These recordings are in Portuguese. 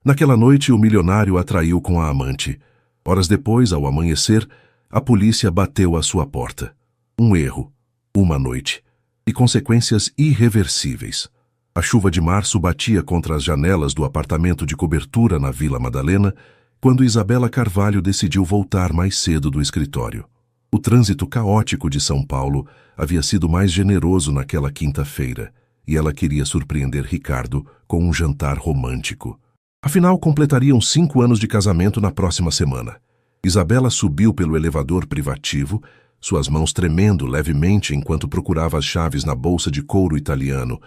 Naquela noite, o milionário a traiu com a amante. Horas depois, ao amanhecer, a polícia bateu à sua porta. Um erro, uma noite, e consequências irreversíveis. A chuva de março batia contra as janelas do apartamento de cobertura na Vila Madalena, quando Isabela Carvalho decidiu voltar mais cedo do escritório. O trânsito caótico de São Paulo havia sido mais generoso naquela quinta-feira, e ela queria surpreender Ricardo com um jantar romântico. Afinal, completariam 5 anos de casamento na próxima semana. Isabela subiu pelo elevador privativo, suas mãos tremendo levemente enquanto procurava as chaves na bolsa de couro italiano,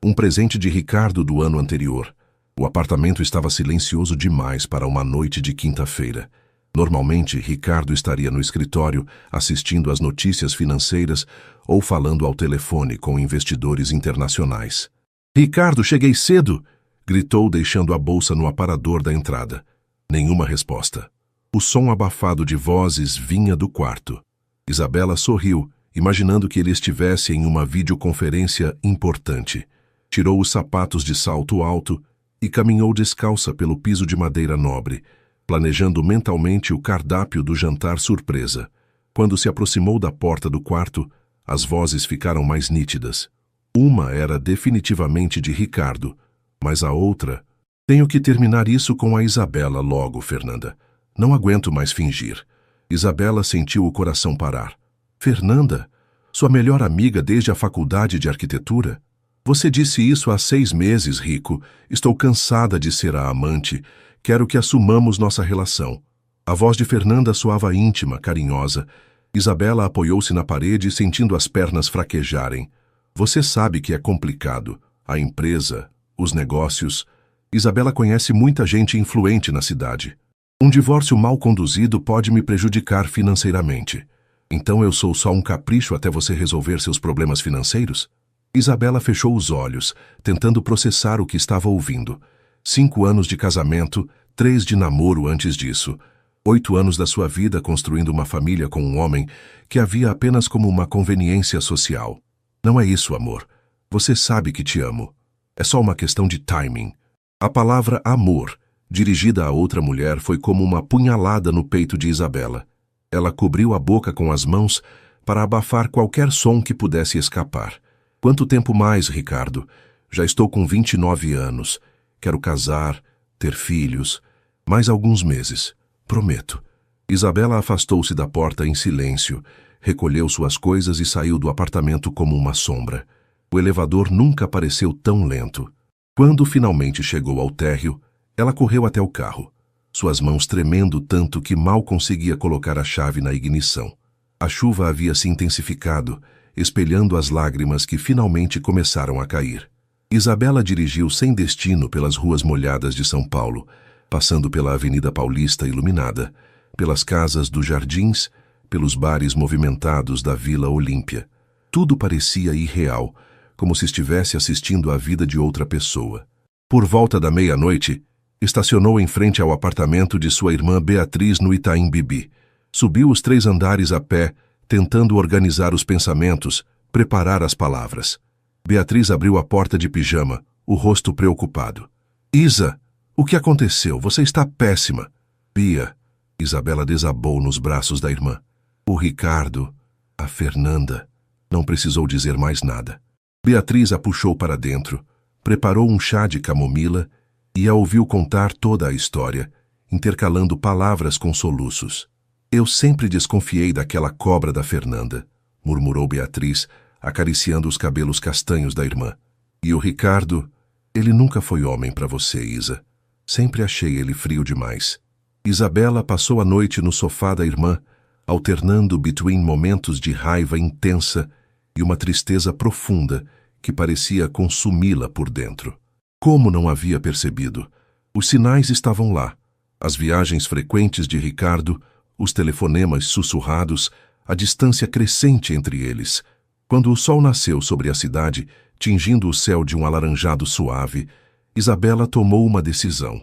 um presente de Ricardo do ano anterior. O apartamento estava silencioso demais para uma noite de quinta-feira. Normalmente, Ricardo estaria no escritório assistindo às notícias financeiras ou falando ao telefone com investidores internacionais. "Ricardo, cheguei cedo!" gritou, deixando a bolsa no aparador da entrada. Nenhuma resposta. O som abafado de vozes vinha do quarto. Isabela sorriu, imaginando que ele estivesse em uma videoconferência importante. Tirou os sapatos de salto alto e caminhou descalça pelo piso de madeira nobre, planejando mentalmente o cardápio do jantar surpresa. Quando se aproximou da porta do quarto, as vozes ficaram mais nítidas. Uma era definitivamente de Ricardo, mas a outra... "Tenho que terminar isso com a Isabela logo, Fernanda. Não aguento mais fingir." Isabela sentiu o coração parar. "Fernanda? Sua melhor amiga desde a faculdade de arquitetura? Você disse isso há 6 meses, Rico. Estou cansada de ser a amante. Quero que assumamos nossa relação." A voz de Fernanda soava íntima, carinhosa. Isabela apoiou-se na parede, sentindo as pernas fraquejarem. "Você sabe que é complicado. A empresa, os negócios... Isabela conhece muita gente influente na cidade. Um divórcio mal conduzido pode me prejudicar financeiramente. Então eu sou só um capricho até você resolver seus problemas financeiros?" Isabela fechou os olhos, tentando processar o que estava ouvindo. 5 anos de casamento, 3 de namoro antes disso. 8 anos da sua vida construindo uma família com um homem que a via apenas como uma conveniência social. "Não é isso, amor. Você sabe que te amo. É só uma questão de timing." A palavra amor, dirigida a outra mulher, foi como uma punhalada no peito de Isabela. Ela cobriu a boca com as mãos para abafar qualquer som que pudesse escapar. "Quanto tempo mais, Ricardo? Já estou com 29 anos. Quero casar, ter filhos. Mais alguns meses. Prometo." Isabela afastou-se da porta em silêncio, recolheu suas coisas e saiu do apartamento como uma sombra. O elevador nunca pareceu tão lento. Quando finalmente chegou ao térreo, ela correu até o carro, suas mãos tremendo tanto que mal conseguia colocar a chave na ignição. A chuva havia se intensificado, espelhando as lágrimas que finalmente começaram a cair. Isabela dirigiu sem destino pelas ruas molhadas de São Paulo, passando pela Avenida Paulista iluminada, pelas casas dos Jardins, pelos bares movimentados da Vila Olímpia. Tudo parecia irreal, como se estivesse assistindo à vida de outra pessoa. Por volta da meia-noite, estacionou em frente ao apartamento de sua irmã Beatriz no Itaim Bibi. Subiu os 3 andares a pé, tentando organizar os pensamentos, preparar as palavras. Beatriz abriu a porta de pijama, o rosto preocupado. "Isa, o que aconteceu? Você está péssima." "Bia." Isabela desabou nos braços da irmã. "O Ricardo, a Fernanda." Não precisou dizer mais nada. Beatriz a puxou para dentro, preparou um chá de camomila e a ouviu contar toda a história, intercalando palavras com soluços. "Eu sempre desconfiei daquela cobra da Fernanda", murmurou Beatriz, acariciando os cabelos castanhos da irmã. "E o Ricardo, ele nunca foi homem para você, Isa. Sempre achei ele frio demais." Isabela passou a noite no sofá da irmã, alternando between momentos de raiva intensa e uma tristeza profunda que parecia consumi-la por dentro. Como não havia percebido? Os sinais estavam lá. As viagens frequentes de Ricardo, os telefonemas sussurrados, a distância crescente entre eles. Quando o sol nasceu sobre a cidade, tingindo o céu de um alaranjado suave, Isabela tomou uma decisão.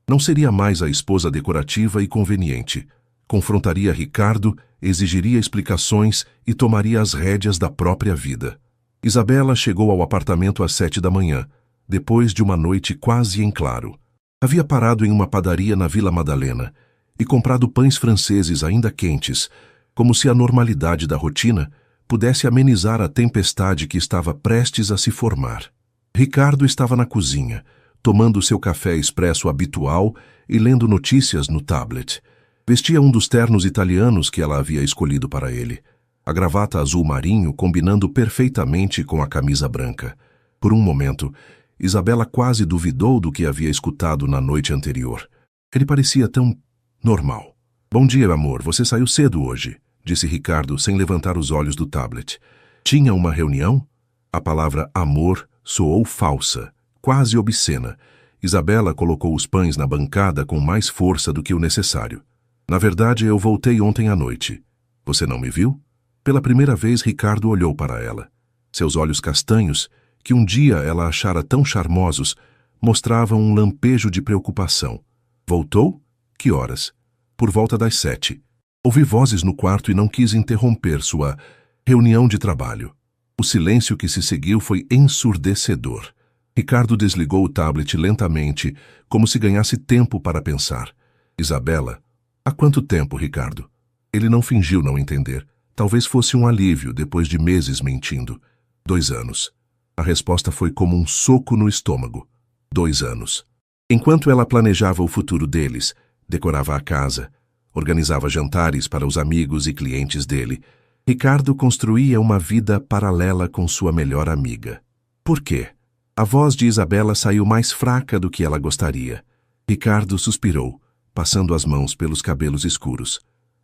Não seria mais a esposa decorativa e conveniente. Confrontaria Ricardo, exigiria explicações e tomaria as rédeas da própria vida. Isabela chegou ao apartamento às 7 da manhã, depois de uma noite quase em claro. Havia parado em uma padaria na Vila Madalena e comprado pães franceses ainda quentes, como se a normalidade da rotina pudesse amenizar a tempestade que estava prestes a se formar. Ricardo estava na cozinha, tomando seu café expresso habitual e lendo notícias no tablet. Vestia um dos ternos italianos que ela havia escolhido para ele, a gravata azul marinho combinando perfeitamente com a camisa branca. Por um momento, Isabela quase duvidou do que havia escutado na noite anterior. Ele parecia tão normal. Bom dia, amor, você saiu cedo hoje, disse Ricardo sem levantar os olhos do tablet. Tinha uma reunião? A palavra amor soou falsa, quase obscena. Isabela colocou os pães na bancada com mais força do que o necessário. Na verdade, eu voltei ontem à noite. Você não me viu? Pela primeira vez, Ricardo olhou para ela. Seus olhos castanhos, que um dia ela achara tão charmosos, mostravam um lampejo de preocupação. Voltou? Que horas? Por volta das 7. Ouvi vozes no quarto e não quis interromper sua reunião de trabalho. O silêncio que se seguiu foi ensurdecedor. Ricardo desligou o tablet lentamente, como se ganhasse tempo para pensar. Isabela? Há quanto tempo, Ricardo? Ele não fingiu não entender. Talvez fosse um alívio depois de meses mentindo. 2 anos. A resposta foi como um soco no estômago. 2 anos. Enquanto ela planejava o futuro deles, decorava a casa, organizava jantares para os amigos e clientes dele, Ricardo construía uma vida paralela com sua melhor amiga. Por quê? A voz de Isabela saiu mais fraca do que ela gostaria. Ricardo suspirou, passando as mãos pelos cabelos escuros.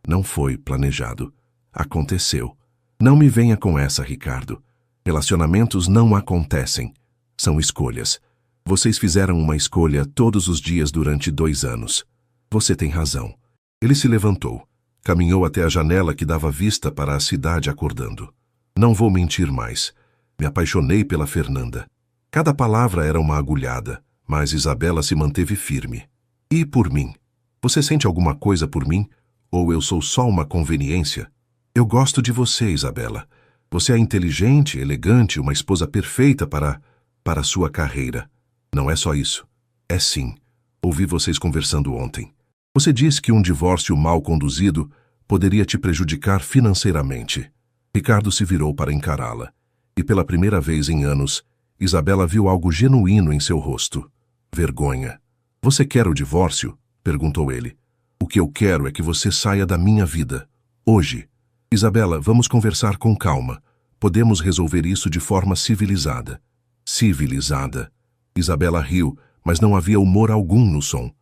Não foi planejado. Aconteceu. Não me venha com essa, Ricardo. Relacionamentos não acontecem. São escolhas. Vocês fizeram uma escolha todos os dias durante 2 anos. Você tem razão. Ele se levantou. Caminhou até a janela que dava vista para a cidade acordando. Não vou mentir mais. Me apaixonei pela Fernanda. Cada palavra era uma agulhada, mas Isabela se manteve firme. E por mim? Você sente alguma coisa por mim? Ou eu sou só uma conveniência? Eu gosto de você, Isabela. Você é inteligente, elegante, uma esposa perfeita para sua carreira. Não é só isso. É sim. Ouvi vocês conversando ontem. Você disse que um divórcio mal conduzido poderia te prejudicar financeiramente. Ricardo se virou para encará-la. E pela primeira vez em anos, Isabela viu algo genuíno em seu rosto. Vergonha. Você quer o divórcio? Perguntou ele. O que eu quero é que você saia da minha vida. Hoje. Isabela, vamos conversar com calma. Podemos resolver isso de forma civilizada. Civilizada. Isabela riu, mas não havia humor algum no som.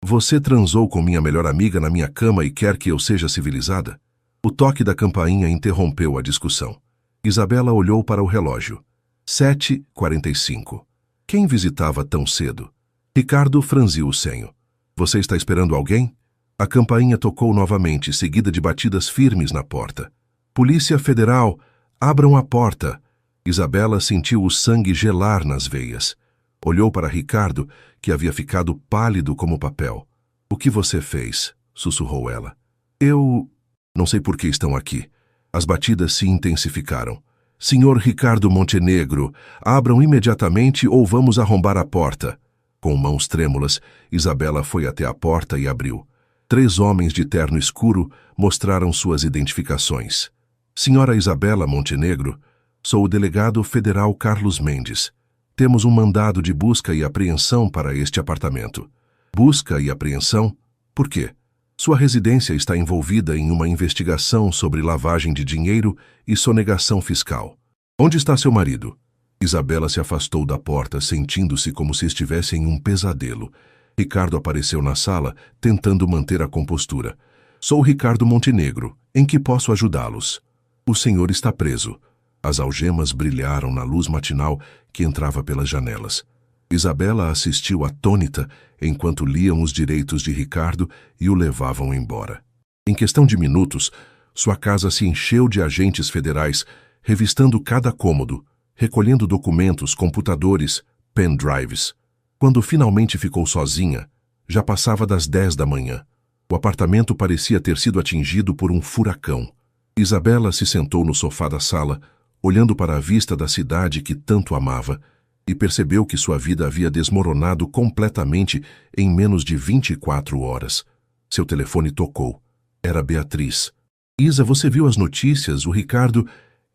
Você transou com minha melhor amiga na minha cama e quer que eu seja civilizada? O toque da campainha interrompeu a discussão. Isabela olhou para o relógio. 7h45. Quem visitava tão cedo? Ricardo franziu o senho. Você está esperando alguém? A campainha tocou novamente, seguida de batidas firmes na porta. Polícia Federal, abram a porta. Isabela sentiu o sangue gelar nas veias. Olhou para Ricardo, que havia ficado pálido como papel. O que você fez? Sussurrou ela. Eu... Não sei por que estão aqui. As batidas se intensificaram. Senhor Ricardo Montenegro, abram imediatamente ou vamos arrombar a porta. Com mãos trêmulas, Isabela foi até a porta e abriu. 3 homens de terno escuro mostraram suas identificações. Senhora Isabela Montenegro, sou o delegado federal Carlos Mendes. Temos um mandado de busca e apreensão para este apartamento. Busca e apreensão? Por quê? Sua residência está envolvida em uma investigação sobre lavagem de dinheiro e sonegação fiscal. Onde está seu marido? Isabela se afastou da porta, sentindo-se como se estivesse em um pesadelo. Ricardo apareceu na sala, tentando manter a compostura. Sou Ricardo Montenegro. Em que posso ajudá-los? O senhor está preso. As algemas brilharam na luz matinal que entrava pelas janelas. Isabela assistiu atônita enquanto liam os direitos de Ricardo e o levavam embora. Em questão de minutos, sua casa se encheu de agentes federais, revistando cada cômodo, recolhendo documentos, computadores, pendrives. Quando finalmente ficou sozinha, já passava das 10 da manhã. O apartamento parecia ter sido atingido por um furacão. Isabela se sentou no sofá da sala, olhando para a vista da cidade que tanto amava, e percebeu que sua vida havia desmoronado completamente em menos de 24 horas. Seu telefone tocou. Era Beatriz. Isa, você viu as notícias? O Ricardo...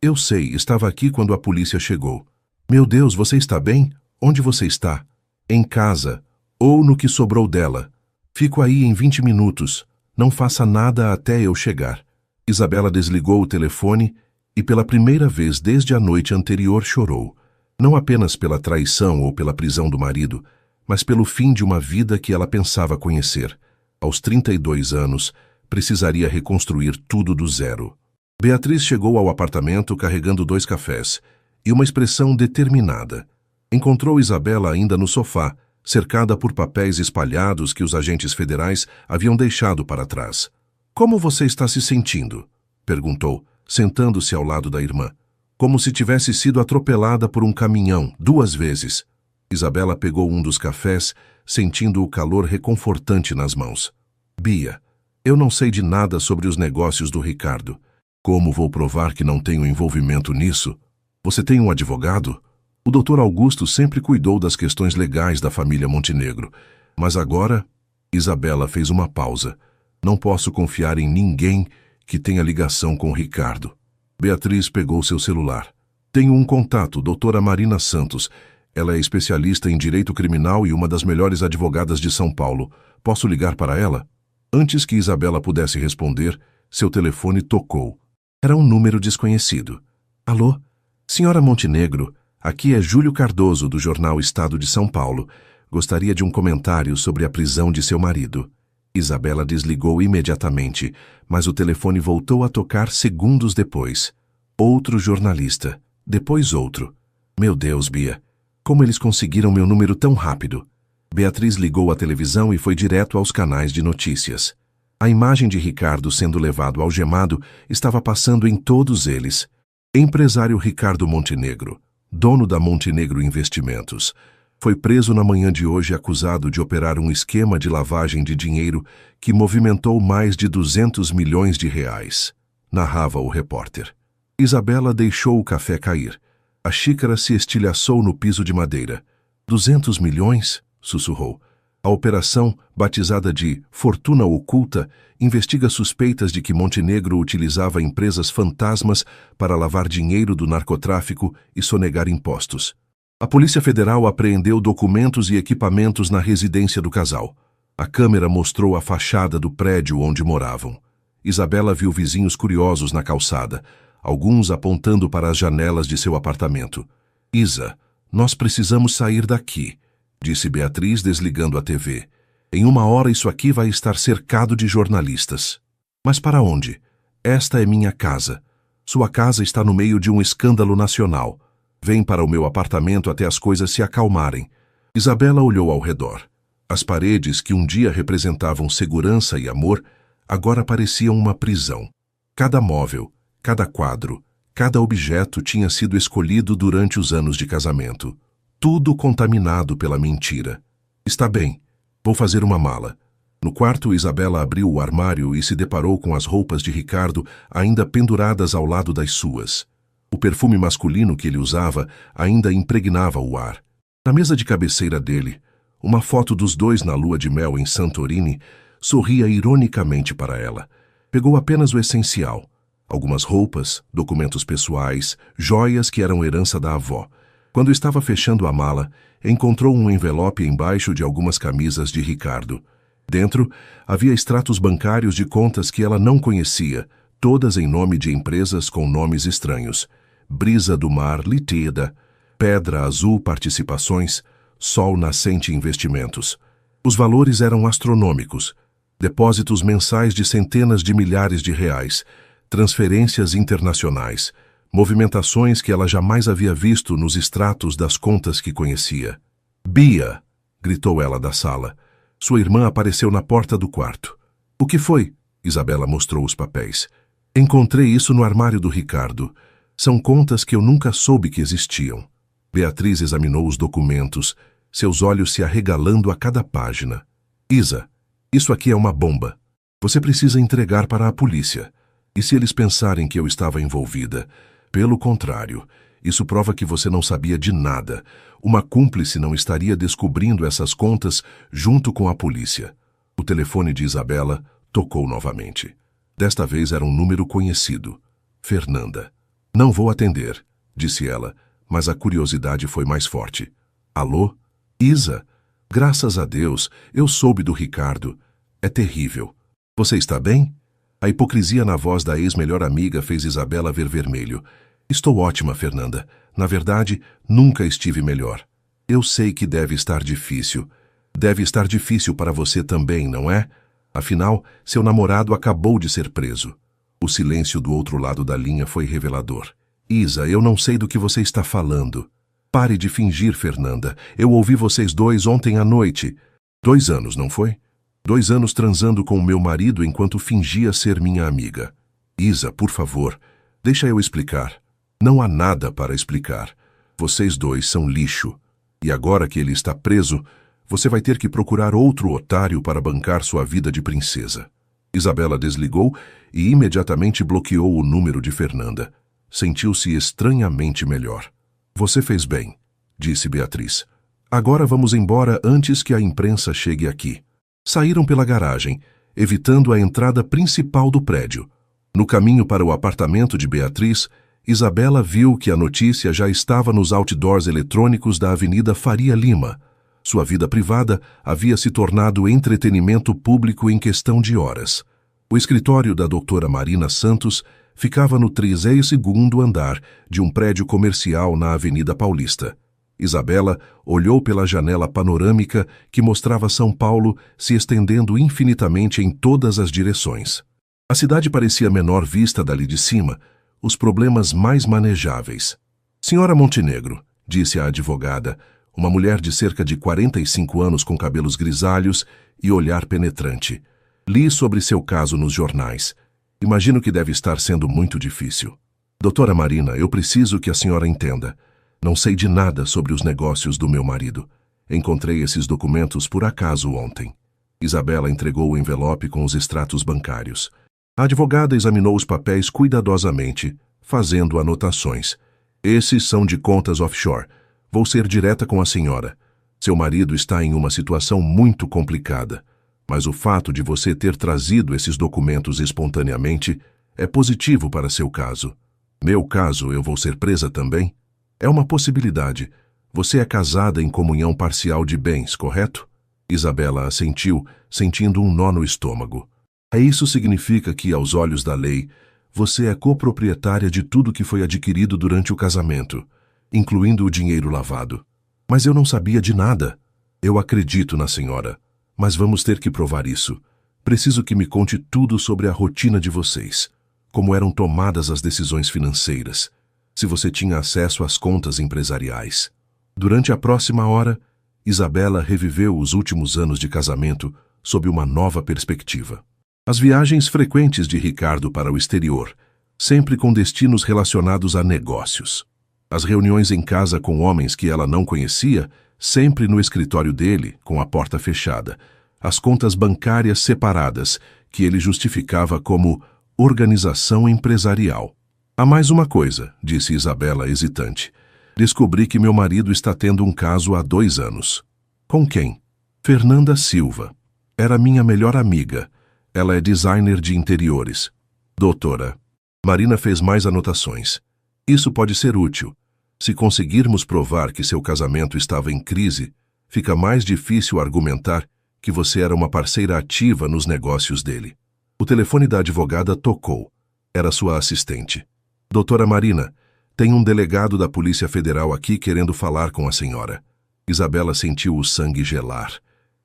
Eu sei, estava aqui quando a polícia chegou. Meu Deus, você está bem? Onde você está? Em casa. Ou no que sobrou dela. Fico aí em 20 minutos. Não faça nada até eu chegar. Isabela desligou o telefone e pela primeira vez desde a noite anterior chorou. Não apenas pela traição ou pela prisão do marido, mas pelo fim de uma vida que ela pensava conhecer. Aos 32 anos, precisaria reconstruir tudo do zero. Beatriz chegou ao apartamento carregando 2 cafés e uma expressão determinada. Encontrou Isabela ainda no sofá, cercada por papéis espalhados que os agentes federais haviam deixado para trás. Como você está se sentindo? Perguntou, sentando-se ao lado da irmã. Como se tivesse sido atropelada por um caminhão 2 vezes. Isabela pegou um dos cafés, sentindo o calor reconfortante nas mãos. Bia, eu não sei de nada sobre os negócios do Ricardo. Como vou provar que não tenho envolvimento nisso? Você tem um advogado? O Dr. Augusto sempre cuidou das questões legais da família Montenegro. Mas agora, Isabela fez uma pausa. Não posso confiar em ninguém que tenha ligação com o Ricardo. Beatriz pegou seu celular. Tenho um contato, doutora Marina Santos. Ela é especialista em direito criminal e uma das melhores advogadas de São Paulo. Posso ligar para ela? Antes que Isabela pudesse responder, seu telefone tocou. Era um número desconhecido. Alô? Senhora Montenegro, aqui é Júlio Cardoso, do jornal Estado de São Paulo. Gostaria de um comentário sobre a prisão de seu marido. Isabela desligou imediatamente, mas o telefone voltou a tocar segundos depois. Outro jornalista. Depois outro. Meu Deus, Bia. Como eles conseguiram meu número tão rápido? Beatriz ligou a televisão e foi direto aos canais de notícias. A imagem de Ricardo sendo levado algemado estava passando em todos eles. Empresário Ricardo Montenegro, dono da Montenegro Investimentos, foi preso na manhã de hoje acusado de operar um esquema de lavagem de dinheiro que movimentou mais de 200 milhões de reais, narrava o repórter. Isabela deixou o café cair. A xícara se estilhaçou no piso de madeira. 200 milhões? Sussurrou. A operação, batizada de Fortuna Oculta, investiga suspeitas de que Montenegro utilizava empresas fantasmas para lavar dinheiro do narcotráfico e sonegar impostos. A Polícia Federal apreendeu documentos e equipamentos na residência do casal. A câmera mostrou a fachada do prédio onde moravam. Isabela viu vizinhos curiosos na calçada, alguns apontando para as janelas de seu apartamento. Isa, nós precisamos sair daqui, disse Beatriz desligando a TV. Em 1 hora isso aqui vai estar cercado de jornalistas. Mas para onde? Esta é minha casa. Sua casa está no meio de um escândalo nacional. Vem para o meu apartamento até as coisas se acalmarem. Isabela olhou ao redor. As paredes, que um dia representavam segurança e amor, agora pareciam uma prisão. Cada móvel, cada quadro, cada objeto tinha sido escolhido durante os anos de casamento. Tudo contaminado pela mentira. Está bem, vou fazer uma mala. No quarto, Isabela abriu o armário e se deparou com as roupas de Ricardo ainda penduradas ao lado das suas. O perfume masculino que ele usava ainda impregnava o ar. Na mesa de cabeceira dele, uma foto dos dois na lua de mel em Santorini sorria ironicamente para ela. Pegou apenas o essencial. Algumas roupas, documentos pessoais, joias que eram herança da avó. Quando estava fechando a mala, encontrou um envelope embaixo de algumas camisas de Ricardo. Dentro, havia extratos bancários de contas que ela não conhecia, todas em nome de empresas com nomes estranhos. Brisa do Mar Ltda, Pedra Azul Participações, Sol Nascente Investimentos. Os valores eram astronômicos. Depósitos mensais de centenas de milhares de reais, transferências internacionais, movimentações que ela jamais havia visto nos extratos das contas que conhecia. Bia! Gritou ela da sala. Sua irmã apareceu na porta do quarto. O que foi? Isabela mostrou os papéis. Encontrei isso no armário do Ricardo. São contas que eu nunca soube que existiam. Beatriz examinou os documentos, seus olhos se arregalando a cada página. Isa, isso aqui é uma bomba. Você precisa entregar para a polícia. E se eles pensarem que eu estava envolvida? Pelo contrário, Isso prova que você não sabia de nada. Uma cúmplice não estaria descobrindo essas contas junto com a polícia. O telefone de Isabela tocou novamente. Desta vez era um número conhecido. Fernanda. Não vou atender, disse ela, mas a curiosidade foi mais forte. Alô? Isa? Graças a Deus, eu soube do Ricardo. É terrível. Você está bem? A hipocrisia na voz da ex-melhor amiga fez Isabela ver vermelho. Estou ótima, Fernanda. Na verdade, nunca estive melhor. Eu sei que deve estar difícil. Deve estar difícil para você também, não é? Afinal, seu namorado acabou de ser preso. O silêncio do outro lado da linha foi revelador. Isa, eu não sei do que você está falando. Pare de fingir, Fernanda. Eu ouvi vocês dois ontem à noite. 2 anos, não foi? 2 anos transando com o meu marido enquanto fingia ser minha amiga. Isa, por favor, deixa eu explicar. Não há nada para explicar. Vocês dois são lixo. E agora que ele está preso, você vai ter que procurar outro otário para bancar sua vida de princesa. Isabela desligou e imediatamente bloqueou o número de Fernanda. Sentiu-se estranhamente melhor. Você fez bem, disse Beatriz. Agora vamos embora antes que a imprensa chegue aqui. Saíram pela garagem, evitando a entrada principal do prédio. No caminho para o apartamento de Beatriz, Isabela viu que a notícia já estava nos outdoors eletrônicos da Avenida Faria Lima. Sua vida privada havia se tornado entretenimento público em questão de horas. O escritório da doutora Marina Santos ficava no 32º andar de um prédio comercial na Avenida Paulista. Isabela olhou pela janela panorâmica que mostrava São Paulo se estendendo infinitamente em todas as direções. A cidade parecia menor vista dali de cima, os problemas mais manejáveis. Senhora Montenegro, disse a advogada, uma mulher de cerca de 45 anos com cabelos grisalhos e olhar penetrante. Li sobre seu caso nos jornais. Imagino que deve estar sendo muito difícil. Doutora Marina, eu preciso que a senhora entenda. Não sei de nada sobre os negócios do meu marido. Encontrei esses documentos por acaso ontem. Isabela entregou o envelope com os extratos bancários. A advogada examinou os papéis cuidadosamente, fazendo anotações. Esses são de contas offshore. Vou ser direta com a senhora. Seu marido está em uma situação muito complicada. Mas o fato de você ter trazido esses documentos espontaneamente é positivo para seu caso. Meu caso, eu vou ser presa também? É uma possibilidade. Você é casada em comunhão parcial de bens, correto? Isabela assentiu, sentindo um nó no estômago. Isso significa que, aos olhos da lei, você é coproprietária de tudo que foi adquirido durante o casamento, incluindo o dinheiro lavado. Mas eu não sabia de nada. Eu acredito na senhora. Mas vamos ter que provar isso. Preciso que me conte tudo sobre a rotina de vocês. Como eram tomadas as decisões financeiras. Se você tinha acesso às contas empresariais. Durante a próxima hora, Isabela reviveu os últimos anos de casamento sob uma nova perspectiva. As viagens frequentes de Ricardo para o exterior, sempre com destinos relacionados a negócios. As reuniões em casa com homens que ela não conhecia, sempre no escritório dele, com a porta fechada. As contas bancárias separadas, que ele justificava como organização empresarial. Há mais uma coisa, disse Isabela hesitante. Descobri que meu marido está tendo um caso há 2 anos. Com quem? Fernanda Silva. Era minha melhor amiga. Ela é designer de interiores. Doutora. Marina fez mais anotações. Isso pode ser útil. Se conseguirmos provar que seu casamento estava em crise, fica mais difícil argumentar que você era uma parceira ativa nos negócios dele. O telefone da advogada tocou. Era sua assistente. Doutora Marina, tem um delegado da Polícia Federal aqui querendo falar com a senhora. Isabela sentiu o sangue gelar.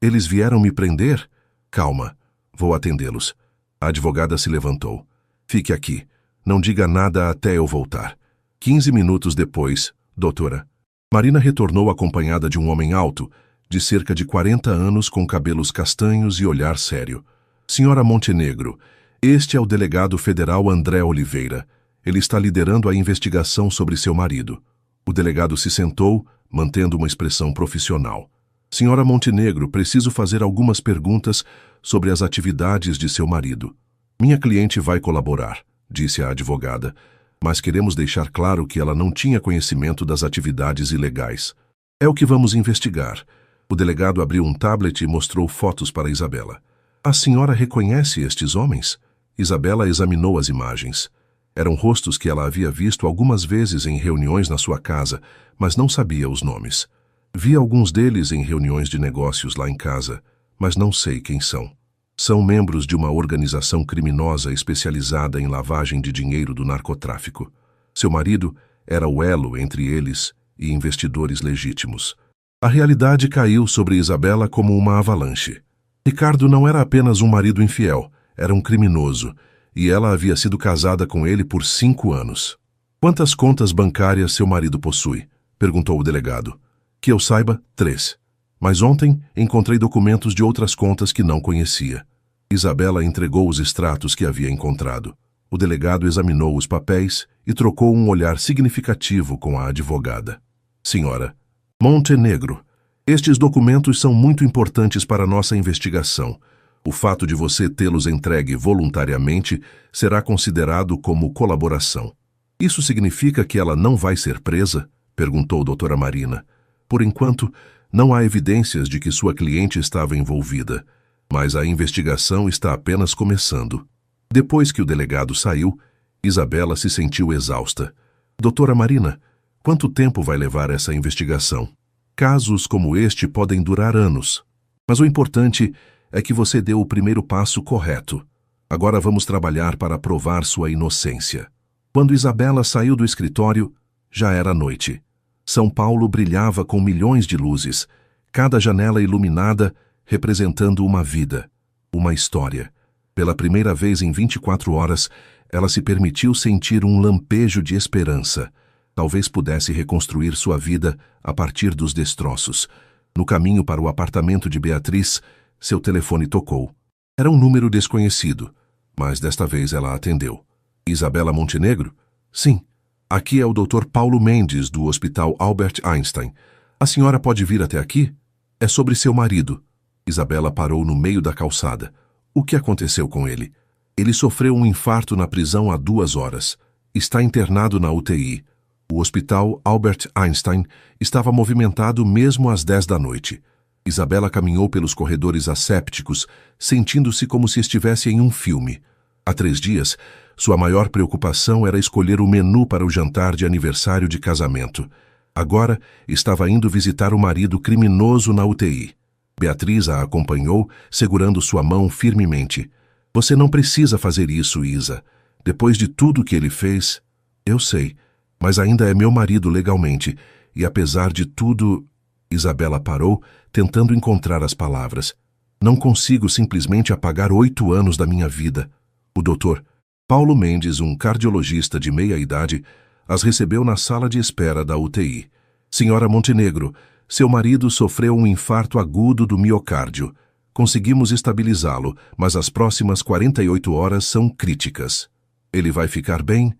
Eles vieram me prender? Calma, vou atendê-los. A advogada se levantou. Fique aqui. Não diga nada até eu voltar. 15 minutos depois, doutora. Marina retornou acompanhada de um homem alto, de cerca de 40 anos com cabelos castanhos e olhar sério. Senhora Montenegro, este é o delegado federal André Oliveira. Ele está liderando a investigação sobre seu marido. O delegado se sentou, mantendo uma expressão profissional. Senhora Montenegro, preciso fazer algumas perguntas sobre as atividades de seu marido. Minha cliente vai colaborar, disse a advogada, mas queremos deixar claro que ela não tinha conhecimento das atividades ilegais. É o que vamos investigar. O delegado abriu um tablet e mostrou fotos para Isabela. A senhora reconhece estes homens? Isabela examinou as imagens. Eram rostos que ela havia visto algumas vezes em reuniões na sua casa, mas não sabia os nomes. Vi alguns deles em reuniões de negócios lá em casa, mas não sei quem são. São membros de uma organização criminosa especializada em lavagem de dinheiro do narcotráfico. Seu marido era o elo entre eles e investidores legítimos. A realidade caiu sobre Isabela como uma avalanche. Ricardo não era apenas um marido infiel, era um criminoso, e ela havia sido casada com ele por 5 anos. Quantas contas bancárias seu marido possui? Perguntou o delegado. Que eu saiba, 3. Mas ontem encontrei documentos de outras contas que não conhecia. Isabela entregou os extratos que havia encontrado. O delegado examinou os papéis e trocou um olhar significativo com a advogada. Senhora Montenegro, estes documentos são muito importantes para nossa investigação. O fato de você tê-los entregue voluntariamente será considerado como colaboração. Isso significa que ela não vai ser presa? Perguntou doutora Marina. Por enquanto, não há evidências de que sua cliente estava envolvida, mas a investigação está apenas começando. Depois que o delegado saiu, Isabela se sentiu exausta. Doutora Marina, quanto tempo vai levar essa investigação? Casos como este podem durar anos, mas o importante é que você deu o primeiro passo correto. Agora vamos trabalhar para provar sua inocência. Quando Isabela saiu do escritório, já era noite. São Paulo brilhava com milhões de luzes, cada janela iluminada representando uma vida, uma história. Pela primeira vez em 24 horas, ela se permitiu sentir um lampejo de esperança. Talvez pudesse reconstruir sua vida a partir dos destroços. No caminho para o apartamento de Beatriz, seu telefone tocou. Era um número desconhecido, mas desta vez ela atendeu. Isabela Montenegro? Sim. Aqui é o Dr. Paulo Mendes, do Hospital Albert Einstein. A senhora pode vir até aqui? É sobre seu marido. Isabela parou no meio da calçada. O que aconteceu com ele? Ele sofreu um infarto na prisão há 2 horas. Está internado na UTI. O Hospital Albert Einstein estava movimentado mesmo às 10 da noite. Isabela caminhou pelos corredores assépticos, sentindo-se como se estivesse em um filme. Há 3 dias, sua maior preocupação era escolher o menu para o jantar de aniversário de casamento. Agora, estava indo visitar o marido criminoso na UTI. Beatriz a acompanhou, segurando sua mão firmemente. Você não precisa fazer isso, Isa. Depois de tudo que ele fez... Eu sei, mas ainda é meu marido legalmente, e apesar de tudo... Isabela parou, tentando encontrar as palavras. Não consigo simplesmente apagar 8 anos da minha vida. O doutor Paulo Mendes, um cardiologista de meia-idade, as recebeu na sala de espera da UTI. Senhora Montenegro, seu marido sofreu um infarto agudo do miocárdio. Conseguimos estabilizá-lo, mas as próximas 48 horas são críticas. Ele vai ficar bem?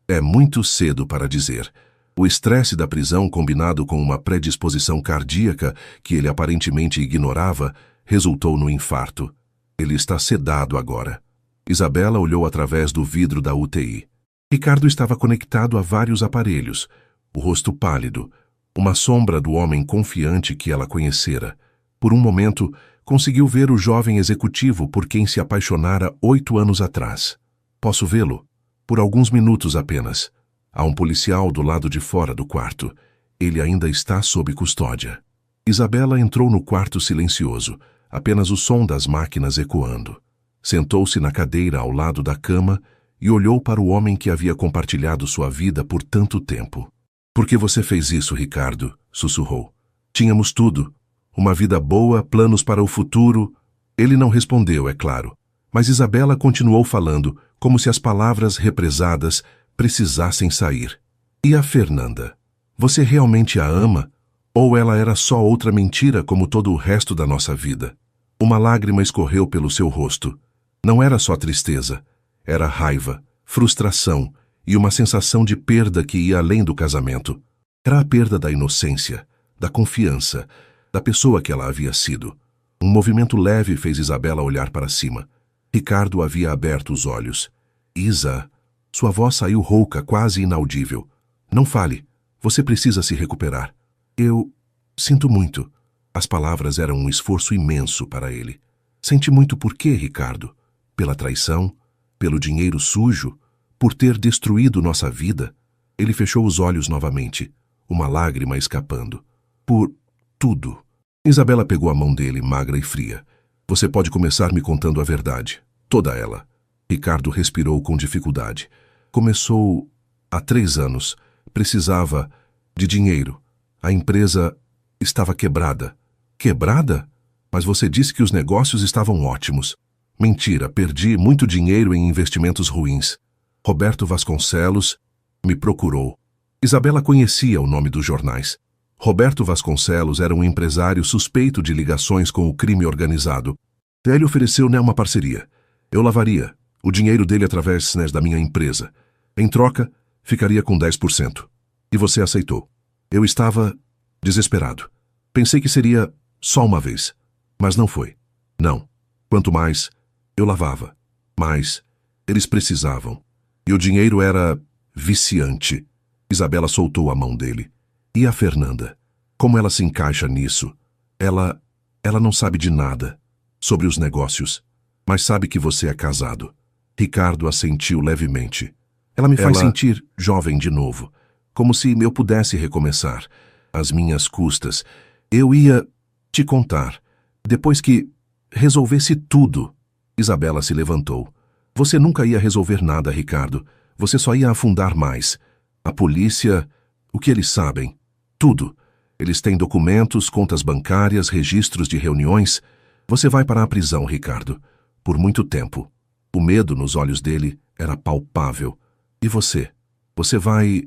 É muito cedo para dizer. O estresse da prisão, combinado com uma predisposição cardíaca que ele aparentemente ignorava, resultou no infarto. Ele está sedado agora. Isabela olhou através do vidro da UTI. Ricardo estava conectado a vários aparelhos, o rosto pálido, uma sombra do homem confiante que ela conhecera. Por um momento, conseguiu ver o jovem executivo por quem se apaixonara 8 anos atrás. Posso vê-lo? Por alguns minutos apenas. Há um policial do lado de fora do quarto. Ele ainda está sob custódia. Isabela entrou no quarto silencioso, apenas o som das máquinas ecoando. Sentou-se na cadeira ao lado da cama e olhou para o homem que havia compartilhado sua vida por tanto tempo. Por que você fez isso, Ricardo? Sussurrou. Tínhamos tudo. Uma vida boa, planos para o futuro. Ele não respondeu, é claro. Mas Isabela continuou falando, como se as palavras represadas precisassem sair. E a Fernanda? Você realmente a ama? Ou ela era só outra mentira como todo o resto da nossa vida? Uma lágrima escorreu pelo seu rosto. Não era só tristeza. Era raiva, frustração e uma sensação de perda que ia além do casamento. Era a perda da inocência, da confiança, da pessoa que ela havia sido. Um movimento leve fez Isabela olhar para cima. Ricardo havia aberto os olhos. Isa, Sua voz saiu rouca, quase inaudível. Não fale. Você precisa se recuperar. Eu sinto muito. As palavras eram um esforço imenso para ele. Sente muito por quê, Ricardo? Pela traição? Pelo dinheiro sujo? Por ter destruído nossa vida? Ele fechou os olhos novamente, uma lágrima escapando. Por tudo. Isabela pegou a mão dele, magra e fria. Você pode começar me contando a verdade. Toda ela. Ricardo respirou com dificuldade. Começou há 3 anos. Precisava de dinheiro. A empresa estava quebrada. Quebrada? Mas você disse que os negócios estavam ótimos. Mentira, perdi muito dinheiro em investimentos ruins. Roberto Vasconcelos me procurou. Isabela conhecia o nome dos jornais. Roberto Vasconcelos era um empresário suspeito de ligações com o crime organizado. Ele ofereceu-me uma parceria. Eu lavaria o dinheiro dele através da minha empresa. Em troca, ficaria com 10%. E você aceitou. Eu estava desesperado. Pensei que seria só uma vez. Mas não foi. Não. Quanto mais eu lavava, mais eles precisavam. E o dinheiro era viciante. Isabela soltou a mão dele. E a Fernanda? Como ela se encaixa nisso? Ela não sabe de nada sobre os negócios, mas sabe que você é casado. Ricardo assentiu levemente. Ela me faz sentir jovem de novo, como se eu pudesse recomeçar, às minhas custas. Eu ia te contar, depois que resolvesse tudo. Isabela se levantou. Você nunca ia resolver nada, Ricardo. Você só ia afundar mais. A polícia, o que eles sabem? Tudo. Eles têm documentos, contas bancárias, registros de reuniões. Você vai para a prisão, Ricardo. Por muito tempo. O medo nos olhos dele era palpável. E você? Você vai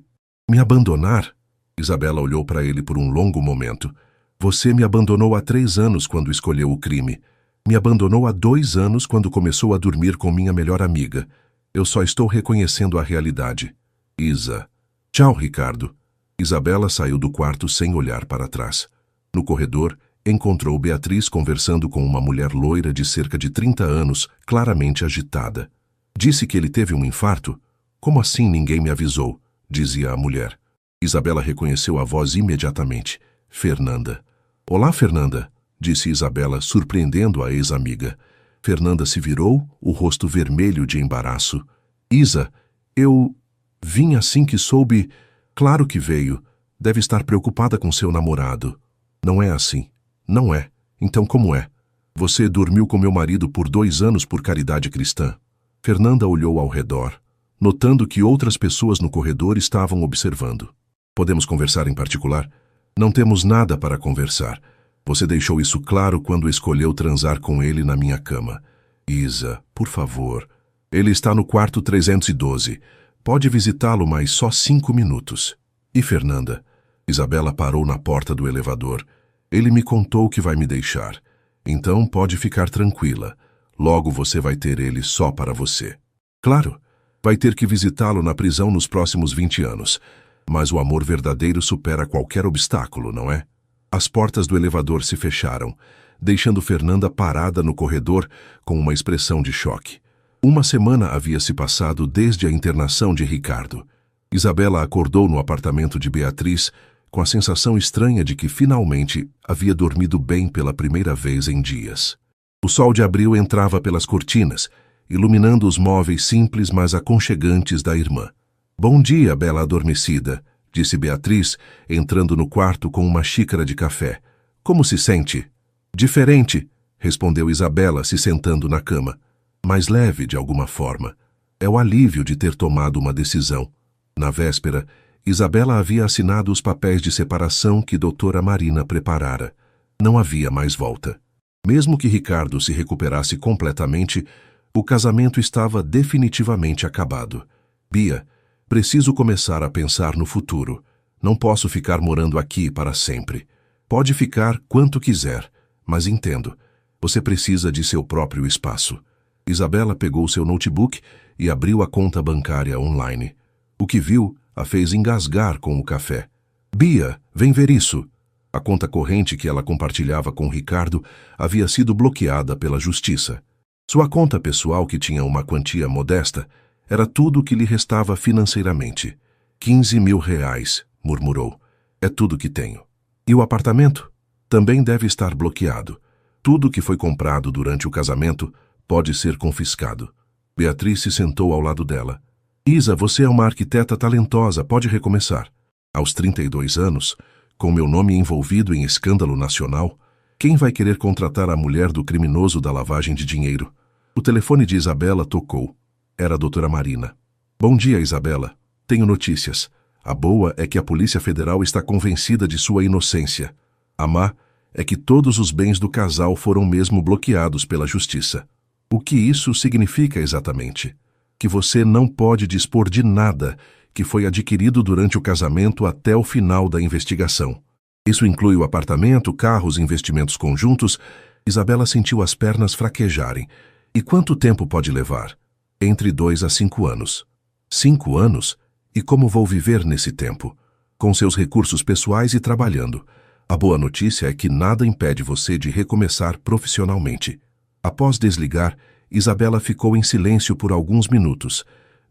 me abandonar? Isabela olhou para ele por um longo momento. Você me abandonou há 3 anos quando escolheu o crime. Me abandonou há 2 anos quando começou a dormir com minha melhor amiga. Eu só estou reconhecendo a realidade. Isa. Tchau, Ricardo. Isabela saiu do quarto sem olhar para trás. No corredor, encontrou Beatriz conversando com uma mulher loira de cerca de 30 anos, claramente agitada. Disse que ele teve um infarto? Como assim ninguém me avisou? Dizia a mulher. Isabela reconheceu a voz imediatamente. Fernanda. Olá, Fernanda, disse Isabela, surpreendendo a ex-amiga. Fernanda se virou, o rosto vermelho de embaraço. Isa, eu vim assim que soube. Claro que veio. Deve estar preocupada com seu namorado. Não é assim. Não é. Então como é? Você dormiu com meu marido por 2 anos por caridade cristã. Fernanda olhou ao redor, notando que outras pessoas no corredor estavam observando. Podemos conversar em particular? Não temos nada para conversar. Você deixou isso claro quando escolheu transar com ele na minha cama. Isa, por favor. Ele está no quarto 312. Pode visitá-lo, mas só 5 minutos. E Fernanda? Isabela parou na porta do elevador. Ele me contou que vai me deixar. Então pode ficar tranquila. Logo você vai ter ele só para você. Claro, vai ter que visitá-lo na prisão nos próximos 20 anos. Mas o amor verdadeiro supera qualquer obstáculo, não é? As portas do elevador se fecharam, deixando Fernanda parada no corredor com uma expressão de choque. 1 semana havia se passado desde a internação de Ricardo. Isabela acordou no apartamento de Beatriz com a sensação estranha de que finalmente havia dormido bem pela primeira vez em dias. O sol de abril entrava pelas cortinas, iluminando os móveis simples mas aconchegantes da irmã. Bom dia, bela adormecida, disse Beatriz, entrando no quarto com uma xícara de café. Como se sente? Diferente, respondeu Isabela, se sentando na cama. Mais leve, de alguma forma. É o alívio de ter tomado uma decisão. Na véspera, Isabela havia assinado os papéis de separação que doutora Marina preparara. Não havia mais volta. Mesmo que Ricardo se recuperasse completamente, o casamento estava definitivamente acabado. Bia, preciso começar a pensar no futuro. Não posso ficar morando aqui para sempre. Pode ficar quanto quiser, mas entendo. Você precisa de seu próprio espaço. Isabela pegou seu notebook e abriu a conta bancária online. O que viu a fez engasgar com o café. Bia, vem ver isso. A conta corrente que ela compartilhava com Ricardo havia sido bloqueada pela justiça. Sua conta pessoal, que tinha uma quantia modesta, Era tudo o que lhe restava financeiramente. 15.000 reais, murmurou. É tudo que tenho. E o apartamento? Também deve estar bloqueado. Tudo que foi comprado durante o casamento pode ser confiscado. Beatriz se sentou ao lado dela. Isa, você é uma arquiteta talentosa, pode recomeçar. Aos 32 anos, com meu nome envolvido em escândalo nacional, quem vai querer contratar a mulher do criminoso da lavagem de dinheiro? O telefone de Isabela tocou. Era a doutora Marina. Bom dia, Isabela. Tenho notícias. A boa é que a Polícia Federal está convencida de sua inocência. A má é que todos os bens do casal foram mesmo bloqueados pela Justiça. O que isso significa exatamente? Que você não pode dispor de nada que foi adquirido durante o casamento até o final da investigação. Isso inclui o apartamento, carros, investimentos conjuntos. Isabela sentiu as pernas fraquejarem. E quanto tempo pode levar? Entre 2 a 5 anos. 5 anos? E como vou viver nesse tempo? Com seus recursos pessoais e trabalhando. A boa notícia é que nada impede você de recomeçar profissionalmente. Após desligar, Isabela ficou em silêncio por alguns minutos.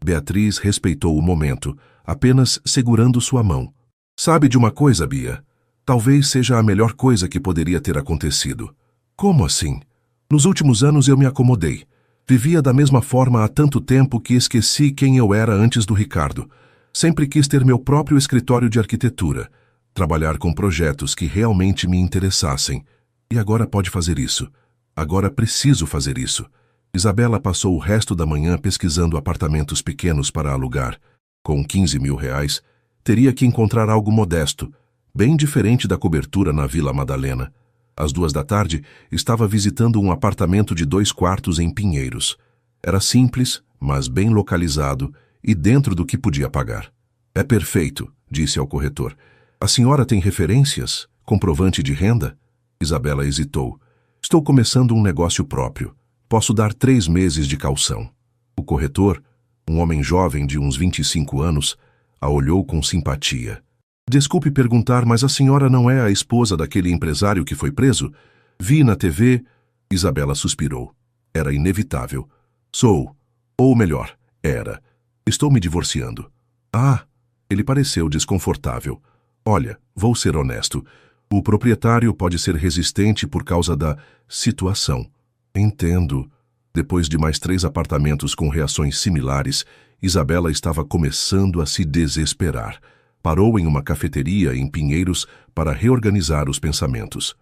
Beatriz respeitou o momento, apenas segurando sua mão. Sabe de uma coisa, Bia? Talvez seja a melhor coisa que poderia ter acontecido. Como assim? Nos últimos anos eu me acomodei. Vivia da mesma forma há tanto tempo que esqueci quem eu era antes do Ricardo. Sempre quis ter meu próprio escritório de arquitetura, trabalhar com projetos que realmente me interessassem. E agora pode fazer isso. Agora preciso fazer isso. Isabela passou o resto da manhã pesquisando apartamentos pequenos para alugar. Com 15.000 reais, teria que encontrar algo modesto, bem diferente da cobertura na Vila Madalena. Às 2 da tarde, estava visitando um apartamento de 2 quartos em Pinheiros. Era simples, mas bem localizado e dentro do que podia pagar. É perfeito, disse ao corretor. A senhora tem referências? Comprovante de renda? Isabela hesitou. Estou começando um negócio próprio. Posso dar 3 meses de caução. O corretor, um homem jovem de uns 25 anos, a olhou com simpatia. Desculpe perguntar, mas a senhora não é a esposa daquele empresário que foi preso? Vi na TV... Isabela suspirou. Era inevitável. Sou. Ou melhor, era. Estou me divorciando. Ah, ele pareceu desconfortável. Olha, vou ser honesto. O proprietário pode ser resistente por causa da situação. Entendo. Depois de mais 3 apartamentos com reações similares, Isabela estava começando a se desesperar. Parou em uma cafeteria em Pinheiros para reorganizar os pensamentos.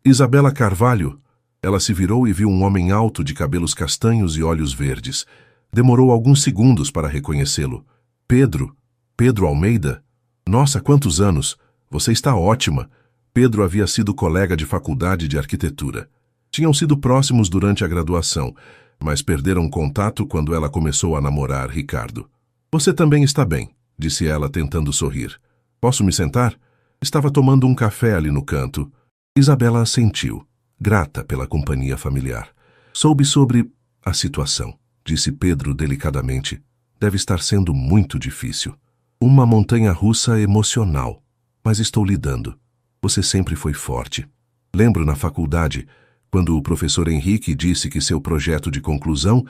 Isabela Carvalho. Ela se virou e viu um homem alto de cabelos castanhos e olhos verdes. Demorou alguns segundos para reconhecê-lo. Pedro Almeida? Nossa, quantos anos! Você está ótima. Pedro havia sido colega de faculdade de arquitetura. Tinham sido próximos durante a graduação, mas perderam contato quando ela começou a namorar Ricardo. Você também está bem, disse ela tentando sorrir. Posso me sentar? Estava tomando um café ali no canto. Isabela assentiu, grata pela companhia familiar. Soube sobre a situação, disse Pedro delicadamente. Deve estar sendo muito difícil. Uma montanha-russa emocional. Mas estou lidando. Você sempre foi forte. Lembro na faculdade, quando o professor Henrique disse que seu projeto de conclusão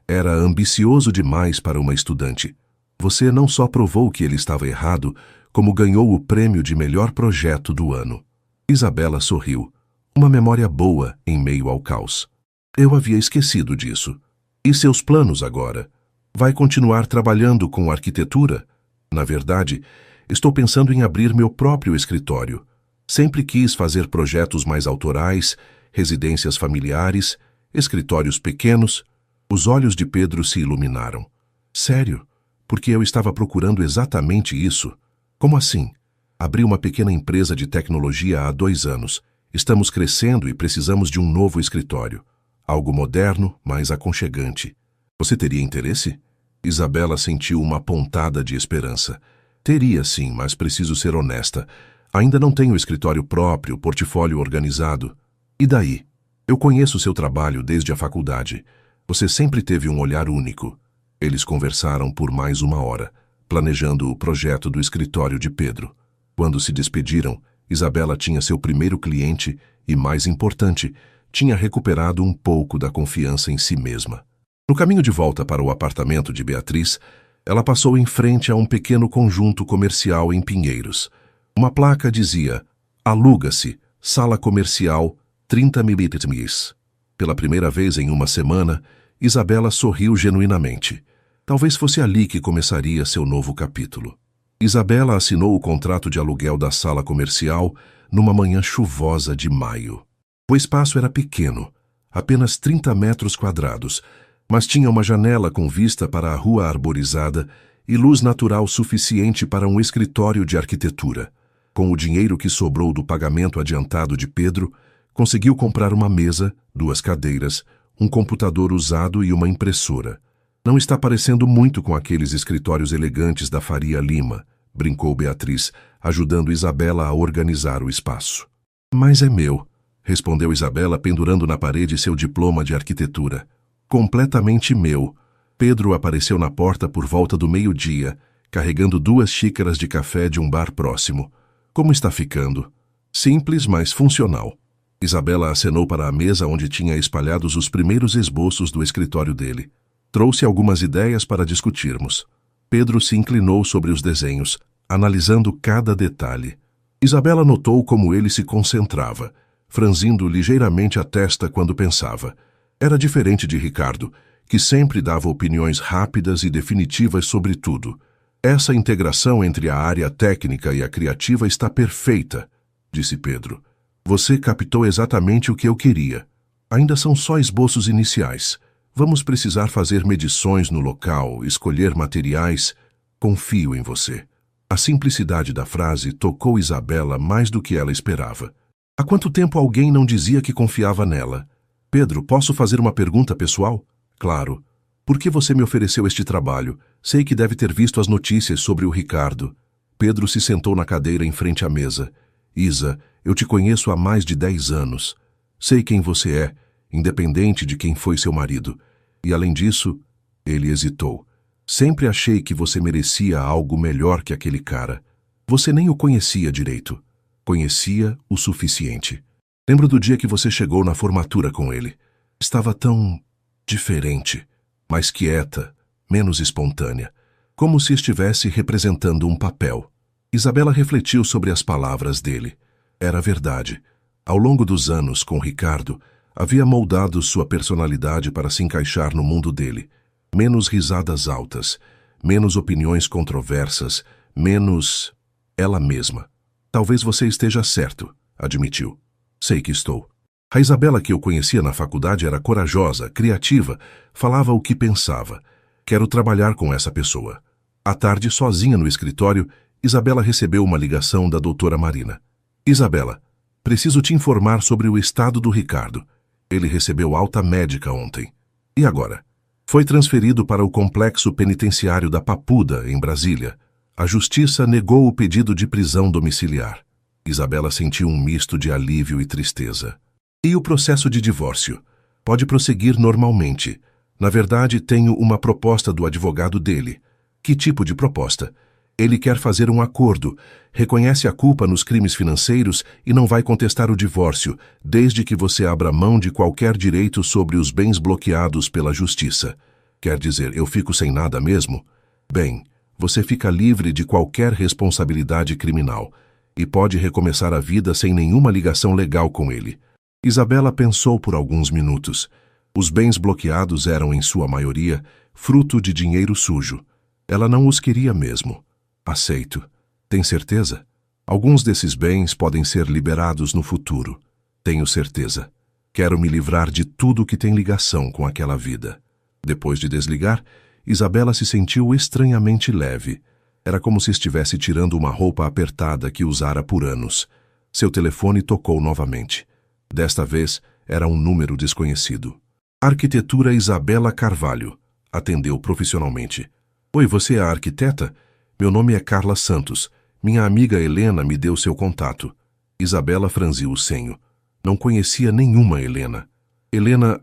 era ambicioso demais para uma estudante. Você não só provou que ele estava errado, como ganhou o prêmio de melhor projeto do ano. Isabela sorriu. Uma memória boa em meio ao caos. Eu havia esquecido disso. E seus planos agora? Vai continuar trabalhando com arquitetura? Na verdade, estou pensando em abrir meu próprio escritório. Sempre quis fazer projetos mais autorais, residências familiares, escritórios pequenos. Os olhos de Pedro se iluminaram. Sério? Porque eu estava procurando exatamente isso. Como assim? Abri uma pequena empresa de tecnologia há 2 anos. Estamos crescendo e precisamos de um novo escritório. Algo moderno, mas aconchegante. Você teria interesse? Isabela sentiu uma pontada de esperança. Teria sim, mas preciso ser honesta. Ainda não tenho escritório próprio, portfólio organizado. E daí? Eu conheço seu trabalho desde a faculdade. Você sempre teve um olhar único. Eles conversaram por mais 1 hora, planejando o projeto do escritório de Pedro. Quando se despediram, Isabela tinha seu primeiro cliente e, mais importante, tinha recuperado um pouco da confiança em si mesma. No caminho de volta para o apartamento de Beatriz, ela passou em frente a um pequeno conjunto comercial em Pinheiros. Uma placa dizia: aluga-se, sala comercial, 30 milímetros. Pela primeira vez em uma semana, Isabela sorriu genuinamente. Talvez fosse ali que começaria seu novo capítulo. Isabela assinou o contrato de aluguel da sala comercial numa manhã chuvosa de maio. O espaço era pequeno, apenas 30 metros quadrados, mas tinha uma janela com vista para a rua arborizada e luz natural suficiente para um escritório de arquitetura. Com o dinheiro que sobrou do pagamento adiantado de Pedro, conseguiu comprar uma mesa, 2 cadeiras, um computador usado e uma impressora. Não está parecendo muito com aqueles escritórios elegantes da Faria Lima, brincou Beatriz, ajudando Isabela a organizar o espaço. Mas é meu, respondeu Isabela, pendurando na parede seu diploma de arquitetura. Completamente meu. Pedro apareceu na porta por volta do meio-dia, carregando 2 xícaras de café de um bar próximo. Como está ficando? Simples, mas funcional. Isabela acenou para a mesa onde tinha espalhados os primeiros esboços do escritório dele. Trouxe algumas ideias para discutirmos. Pedro se inclinou sobre os desenhos, analisando cada detalhe. Isabela notou como ele se concentrava, franzindo ligeiramente a testa quando pensava. Era diferente de Ricardo, que sempre dava opiniões rápidas e definitivas sobre tudo. Essa integração entre a área técnica e a criativa está perfeita, disse Pedro. Você captou exatamente o que eu queria. Ainda são só esboços iniciais. Vamos precisar fazer medições no local, escolher materiais. Confio em você. A simplicidade da frase tocou Isabela mais do que ela esperava. Há quanto tempo alguém não dizia que confiava nela? Pedro, posso fazer uma pergunta pessoal? Claro. Por que você me ofereceu este trabalho? Sei que deve ter visto as notícias sobre o Ricardo. Pedro se sentou na cadeira em frente à mesa. Isa, eu te conheço há mais de 10 anos. Sei quem você é, independente de quem foi seu marido. E além disso, ele hesitou. Sempre achei que você merecia algo melhor que aquele cara. Você nem o conhecia direito. Conhecia o suficiente. Lembro do dia que você chegou na formatura com ele. Estava tão diferente, mais quieta, menos espontânea, como se estivesse representando um papel. Isabela refletiu sobre as palavras dele. Era verdade. Ao longo dos anos, com Ricardo, havia moldado sua personalidade para se encaixar no mundo dele. Menos risadas altas, menos opiniões controversas, menos ela mesma. Talvez você esteja certo, admitiu. Sei que estou. A Isabela que eu conhecia na faculdade era corajosa, criativa, falava o que pensava. Quero trabalhar com essa pessoa. À tarde, sozinha no escritório, Isabela recebeu uma ligação da doutora Marina. Isabela, preciso te informar sobre o estado do Ricardo. Ele recebeu alta médica ontem. E agora? Foi transferido para o complexo penitenciário da Papuda, em Brasília. A justiça negou o pedido de prisão domiciliar. Isabela sentiu um misto de alívio e tristeza. E o processo de divórcio? Pode prosseguir normalmente. Na verdade, tenho uma proposta do advogado dele. Que tipo de proposta? Ele quer fazer um acordo, reconhece a culpa nos crimes financeiros e não vai contestar o divórcio, desde que você abra mão de qualquer direito sobre os bens bloqueados pela justiça. Quer dizer, eu fico sem nada mesmo? Bem, você fica livre de qualquer responsabilidade criminal e pode recomeçar a vida sem nenhuma ligação legal com ele. Isabela pensou por alguns minutos. Os bens bloqueados eram, em sua maioria, fruto de dinheiro sujo. Ela não os queria mesmo. Aceito. Tem certeza? Alguns desses bens podem ser liberados no futuro. Tenho certeza. Quero me livrar de tudo que tem ligação com aquela vida. Depois de desligar, Isabela se sentiu estranhamente leve. Era como se estivesse tirando uma roupa apertada que usara por anos. Seu telefone tocou novamente. Desta vez, era um número desconhecido. Arquitetura Isabela Carvalho. Atendeu profissionalmente. Oi, você é a arquiteta? Meu nome é Carla Santos. Minha amiga Helena me deu seu contato. Isabela franziu o senho. Não conhecia nenhuma Helena. Helena...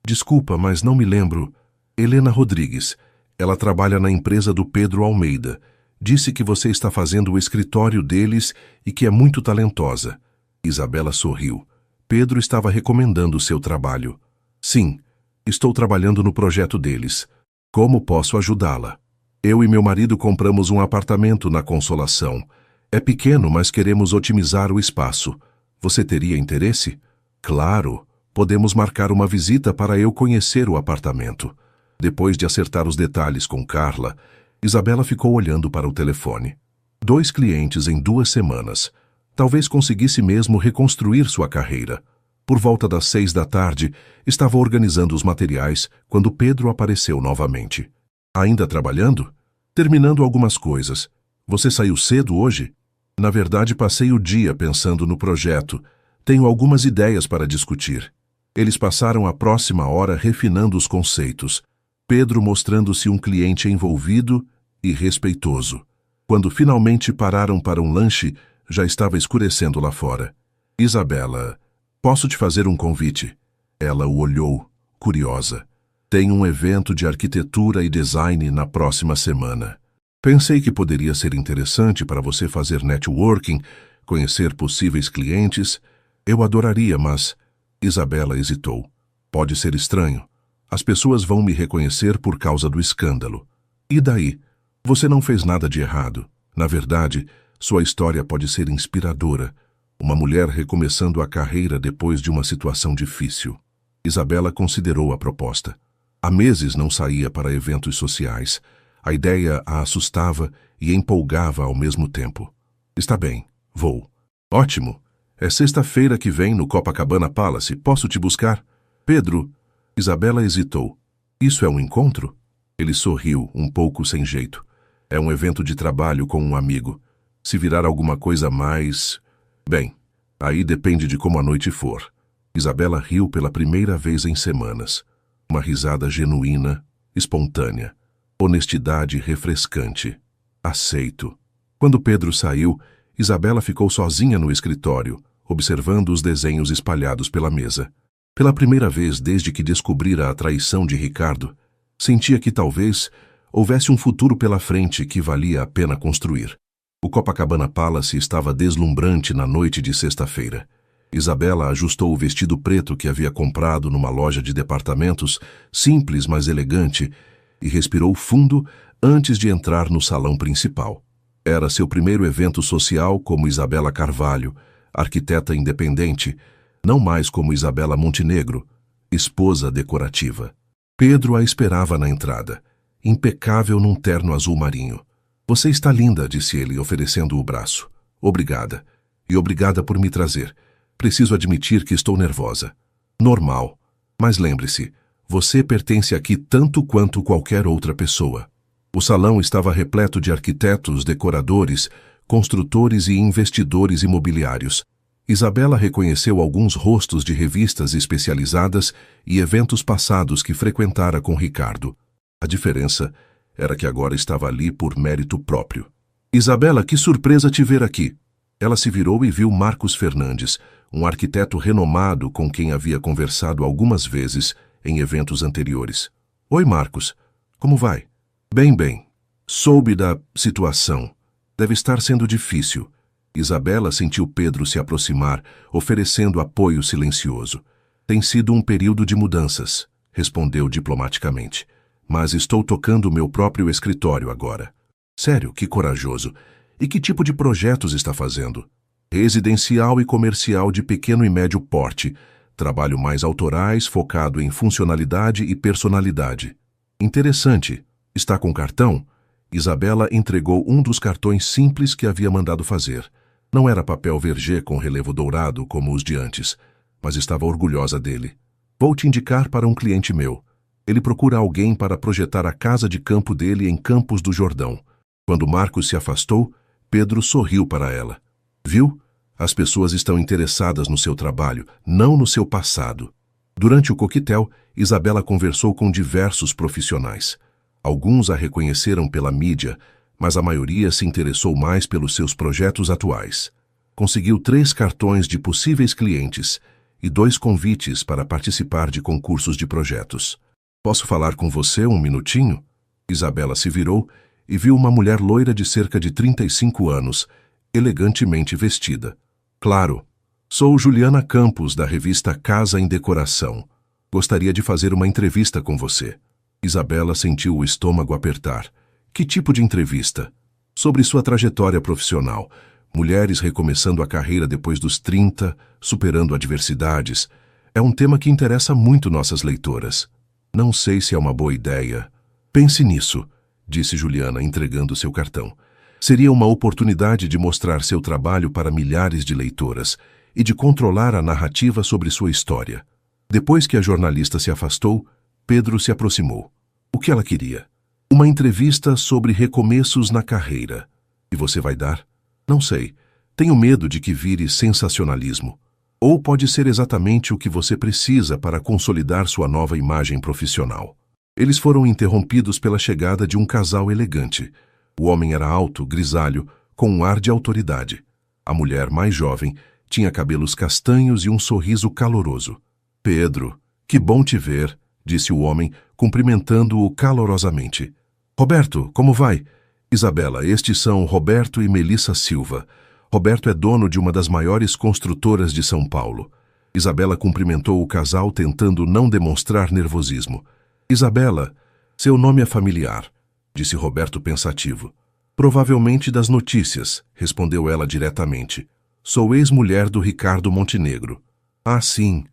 Desculpa, mas não me lembro. Helena Rodrigues. Ela trabalha na empresa do Pedro Almeida. Disse que você está fazendo o escritório deles e que é muito talentosa. Isabela sorriu. Pedro estava recomendando seu trabalho. Sim, Estou trabalhando no projeto deles. Como posso ajudá-la? Eu e meu marido compramos um apartamento na Consolação. É pequeno, mas queremos otimizar o espaço. Você teria interesse? Claro, podemos marcar uma visita para eu conhecer o apartamento. Depois de acertar os detalhes com Carla, Isabela ficou olhando para o telefone. 2 clientes em 2 semanas. Talvez conseguisse mesmo reconstruir sua carreira. Por volta das 6 da tarde, estava organizando os materiais quando Pedro apareceu novamente. Ainda trabalhando? Terminando algumas coisas. Você saiu cedo hoje? Na verdade, passei o dia pensando no projeto. Tenho algumas ideias para discutir. Eles passaram a próxima hora refinando os conceitos. Pedro mostrando-se um cliente envolvido e respeitoso. Quando finalmente pararam para um lanche, já estava escurecendo lá fora. Isabela, posso te fazer um convite? Ela o olhou, curiosa. Tenho um evento de arquitetura e design na próxima semana. Pensei que poderia ser interessante para você fazer networking, conhecer possíveis clientes. Eu adoraria, mas... Isabela hesitou. Pode ser estranho. As pessoas vão me reconhecer por causa do escândalo. E daí? Você não fez nada de errado. Na verdade, sua história pode ser inspiradora. Uma mulher recomeçando a carreira depois de uma situação difícil. Isabela considerou a proposta. Há meses não saía para eventos sociais. A ideia a assustava e empolgava ao mesmo tempo. Está bem, vou. Ótimo. É sexta-feira que vem no Copacabana Palace. Posso te buscar? Pedro. Isabela hesitou. Isso é um encontro? Ele sorriu, um pouco sem jeito. É um evento de trabalho com um amigo. Se virar alguma coisa mais... Bem, aí depende de como a noite for. Isabela riu pela primeira vez em semanas. Uma risada genuína, espontânea. Honestidade refrescante. Aceito. Quando Pedro saiu, Isabela ficou sozinha no escritório, observando os desenhos espalhados pela mesa. Pela primeira vez desde que descobrira a traição de Ricardo, sentia que talvez houvesse um futuro pela frente que valia a pena construir. O Copacabana Palace estava deslumbrante na noite de sexta-feira. Isabela ajustou o vestido preto que havia comprado numa loja de departamentos, simples mas elegante, e respirou fundo antes de entrar no salão principal. Era seu primeiro evento social como Isabela Carvalho, arquiteta independente, não mais como Isabela Montenegro, esposa decorativa. Pedro a esperava na entrada, impecável num terno azul marinho. Você está linda, disse ele, oferecendo o braço. Obrigada. E obrigada por me trazer. Preciso admitir que estou nervosa. Normal. Mas lembre-se, você pertence aqui tanto quanto qualquer outra pessoa. O salão estava repleto de arquitetos, decoradores, construtores e investidores imobiliários. Isabela reconheceu alguns rostos de revistas especializadas e eventos passados que frequentara com Ricardo. A diferença era que agora estava ali por mérito próprio. Isabela, que surpresa te ver aqui! Ela se virou e viu Marcos Fernandes, um arquiteto renomado com quem havia conversado algumas vezes em eventos anteriores. Oi, Marcos. Como vai? Bem. Soube da situação. Deve estar sendo difícil. Isabela sentiu Pedro se aproximar, oferecendo apoio silencioso. Tem sido um período de mudanças, respondeu diplomaticamente. Mas estou tocando o meu próprio escritório agora. Sério, que corajoso. E que tipo de projetos está fazendo? Residencial e comercial de pequeno e médio porte. Trabalho mais autorais, focado em funcionalidade e personalidade. Interessante. Está com cartão? Isabela entregou um dos cartões simples que havia mandado fazer. Não era papel vergê com relevo dourado como os de antes, mas estava orgulhosa dele. Vou te indicar para um cliente meu. Ele procura alguém para projetar a casa de campo dele em Campos do Jordão. Quando Marcos se afastou, Pedro sorriu para ela. Viu? As pessoas estão interessadas no seu trabalho, não no seu passado. Durante o coquetel, Isabela conversou com diversos profissionais. Alguns a reconheceram pela mídia, mas a maioria se interessou mais pelos seus projetos atuais. Conseguiu 3 cartões de possíveis clientes e 2 convites para participar de concursos de projetos. Posso falar com você um minutinho? Isabela se virou e viu uma mulher loira de cerca de 35 anos, elegantemente vestida. Claro, sou Juliana Campos, da revista Casa em Decoração. Gostaria de fazer uma entrevista com você. Isabela sentiu o estômago apertar. Que tipo de entrevista? Sobre sua trajetória profissional. Mulheres recomeçando a carreira depois dos 30, superando adversidades. É um tema que interessa muito nossas leitoras. Não sei se é uma boa ideia. Pense nisso, disse Juliana, entregando seu cartão. Seria uma oportunidade de mostrar seu trabalho para milhares de leitoras e de controlar a narrativa sobre sua história. Depois que a jornalista se afastou, Pedro se aproximou. O que ela queria? Uma entrevista sobre recomeços na carreira. E você vai dar? Não sei. Tenho medo de que vire sensacionalismo. Ou pode ser exatamente o que você precisa para consolidar sua nova imagem profissional. Eles foram interrompidos pela chegada de um casal elegante. O homem era alto, grisalho, com um ar de autoridade. A mulher, mais jovem, tinha cabelos castanhos e um sorriso caloroso. Pedro, que bom te ver, disse o homem, cumprimentando-o calorosamente. Roberto, como vai? Isabela, estes são Roberto e Melissa Silva. Roberto é dono de uma das maiores construtoras de São Paulo. Isabela cumprimentou o casal tentando não demonstrar nervosismo. Isabela, seu nome é familiar, disse Roberto pensativo. Provavelmente das notícias, respondeu ela diretamente. Sou ex-mulher do Ricardo Montenegro. Ah, sim.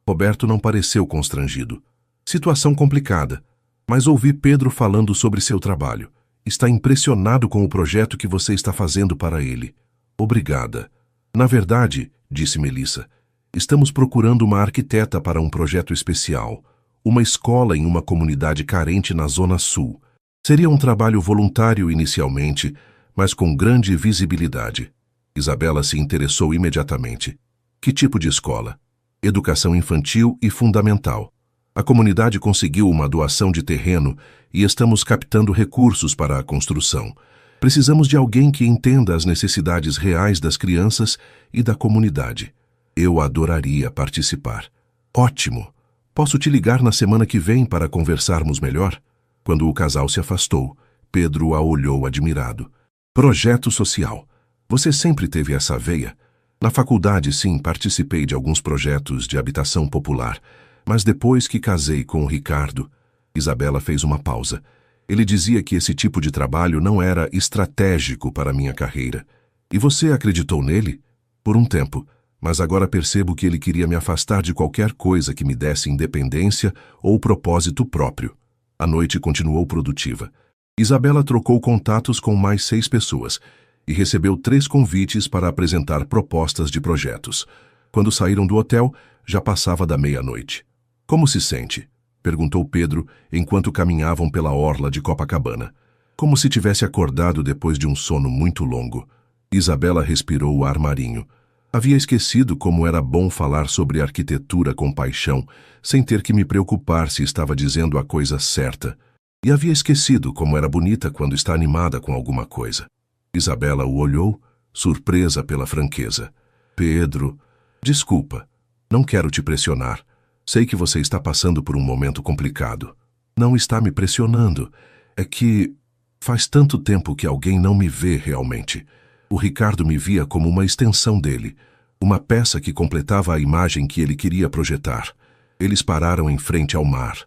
Roberto não pareceu constrangido. Situação complicada, mas ouvi Pedro falando sobre seu trabalho. Está impressionado com o projeto que você está fazendo para ele. Obrigada. Na verdade, disse Melissa, estamos procurando uma arquiteta para um projeto especial, uma escola em uma comunidade carente na Zona Sul. Seria um trabalho voluntário inicialmente, mas com grande visibilidade. Isabela se interessou imediatamente. Que tipo de escola? Educação infantil e fundamental. A comunidade conseguiu uma doação de terreno e estamos captando recursos para a construção. Precisamos de alguém que entenda as necessidades reais das crianças e da comunidade. Eu adoraria participar. Ótimo! Posso te ligar na semana que vem para conversarmos melhor? Quando o casal se afastou, Pedro a olhou admirado. Projeto social. Você sempre teve essa veia? Na faculdade, sim, participei de alguns projetos de habitação popular, mas depois que casei com o Ricardo, Isabela fez uma pausa. Ele dizia que esse tipo de trabalho não era estratégico para minha carreira. E você acreditou nele? Por um tempo, mas agora percebo que ele queria me afastar de qualquer coisa que me desse independência ou propósito próprio. A noite continuou produtiva. Isabela trocou contatos com mais 6 pessoas e recebeu 3 convites para apresentar propostas de projetos. Quando saíram do hotel, já passava da meia-noite. Como se sente? Perguntou Pedro enquanto caminhavam pela orla de Copacabana. Como se tivesse acordado depois de um sono muito longo. Isabela respirou o ar marinho. Havia esquecido como era bom falar sobre arquitetura com paixão, sem ter que me preocupar se estava dizendo a coisa certa. E havia esquecido como era bonita quando está animada com alguma coisa. Isabela o olhou, surpresa pela franqueza. Pedro, desculpa, não quero te pressionar. Sei que você está passando por um momento complicado. Não está me pressionando. É que faz tanto tempo que alguém não me vê realmente. O Ricardo me via como uma extensão dele, uma peça que completava a imagem que ele queria projetar. Eles pararam em frente ao mar,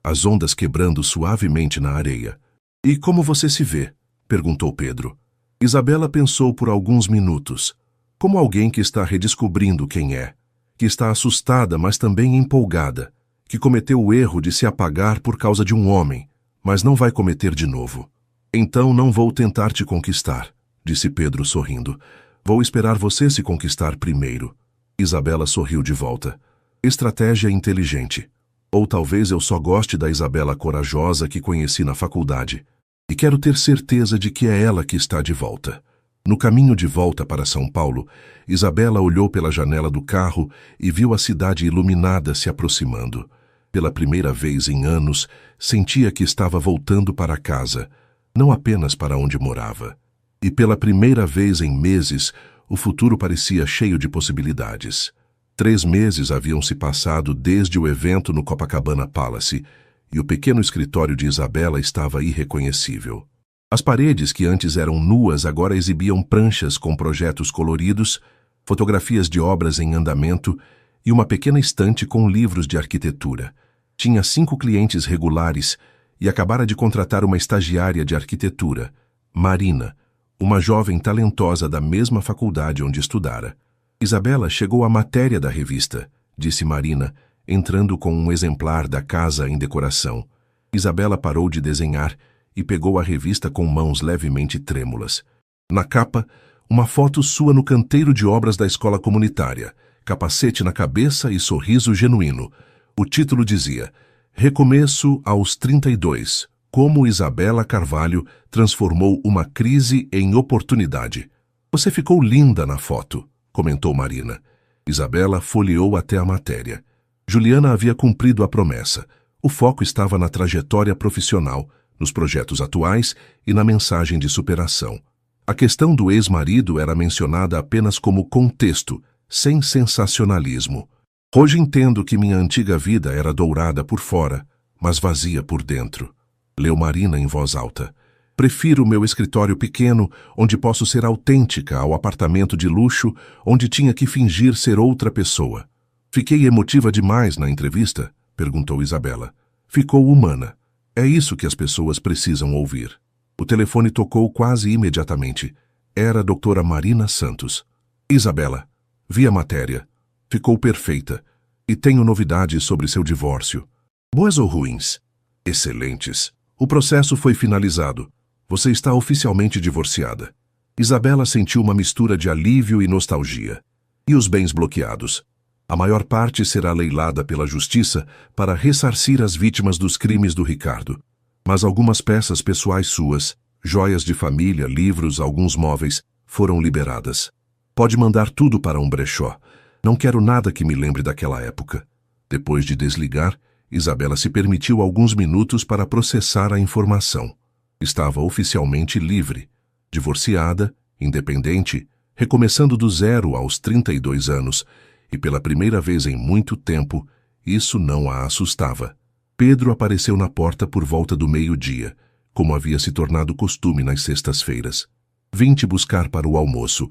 as ondas quebrando suavemente na areia. E como você se vê? Perguntou Pedro. Isabela pensou por alguns minutos, como alguém que está redescobrindo quem é, que está assustada, mas também empolgada, que cometeu o erro de se apagar por causa de um homem, mas não vai cometer de novo. Então não vou tentar te conquistar, disse Pedro sorrindo. Vou esperar você se conquistar primeiro. Isabela sorriu de volta. Estratégia inteligente. Ou talvez eu só goste da Isabela corajosa que conheci na faculdade. E quero ter certeza de que é ela que está de volta. No caminho de volta para São Paulo, Isabela olhou pela janela do carro e viu a cidade iluminada se aproximando. Pela primeira vez em anos, sentia que estava voltando para casa, não apenas para onde morava. E pela primeira vez em meses, o futuro parecia cheio de possibilidades. 3 meses haviam se passado desde o evento no Copacabana Palace, e o pequeno escritório de Isabela estava irreconhecível. As paredes, que antes eram nuas, agora exibiam pranchas com projetos coloridos, fotografias de obras em andamento e uma pequena estante com livros de arquitetura. Tinha 5 clientes regulares e acabara de contratar uma estagiária de arquitetura, Marina, uma jovem talentosa da mesma faculdade onde estudara. Isabela chegou à matéria da revista, disse Marina, entrando com um exemplar da casa em decoração. Isabela parou de desenhar e pegou a revista com mãos levemente trêmulas. Na capa, uma foto sua no canteiro de obras da escola comunitária, capacete na cabeça e sorriso genuíno. O título dizia: Recomeço aos 32. Como Isabela Carvalho transformou uma crise em oportunidade. Você ficou linda na foto, comentou Marina. Isabela folheou até a matéria. Juliana havia cumprido a promessa. O foco estava na trajetória profissional, nos projetos atuais e na mensagem de superação. A questão do ex-marido era mencionada apenas como contexto, sem sensacionalismo. Hoje entendo que minha antiga vida era dourada por fora, mas vazia por dentro. Leu Marina em voz alta. Prefiro meu escritório pequeno, onde posso ser autêntica, ao apartamento de luxo, onde tinha que fingir ser outra pessoa. Fiquei emotiva demais na entrevista? Perguntou Isabela. Ficou humana. É isso que as pessoas precisam ouvir. O telefone tocou quase imediatamente. Era a doutora Marina Santos. Isabela, vi a matéria. Ficou perfeita. E tenho novidades sobre seu divórcio. Boas ou ruins? Excelentes. O processo foi finalizado. Você está oficialmente divorciada. Isabela sentiu uma mistura de alívio e nostalgia. E os bens bloqueados? A maior parte será leilada pela justiça para ressarcir as vítimas dos crimes do Ricardo. Mas algumas peças pessoais suas, joias de família, livros, alguns móveis, foram liberadas. Pode mandar tudo para um brechó. Não quero nada que me lembre daquela época. Depois de desligar, Isabela se permitiu alguns minutos para processar a informação. Estava oficialmente livre, divorciada, independente, recomeçando do zero aos 32 anos, e pela primeira vez em muito tempo, isso não a assustava. Pedro apareceu na porta por volta do meio-dia, como havia se tornado costume nas sextas-feiras. Vim te buscar para o almoço.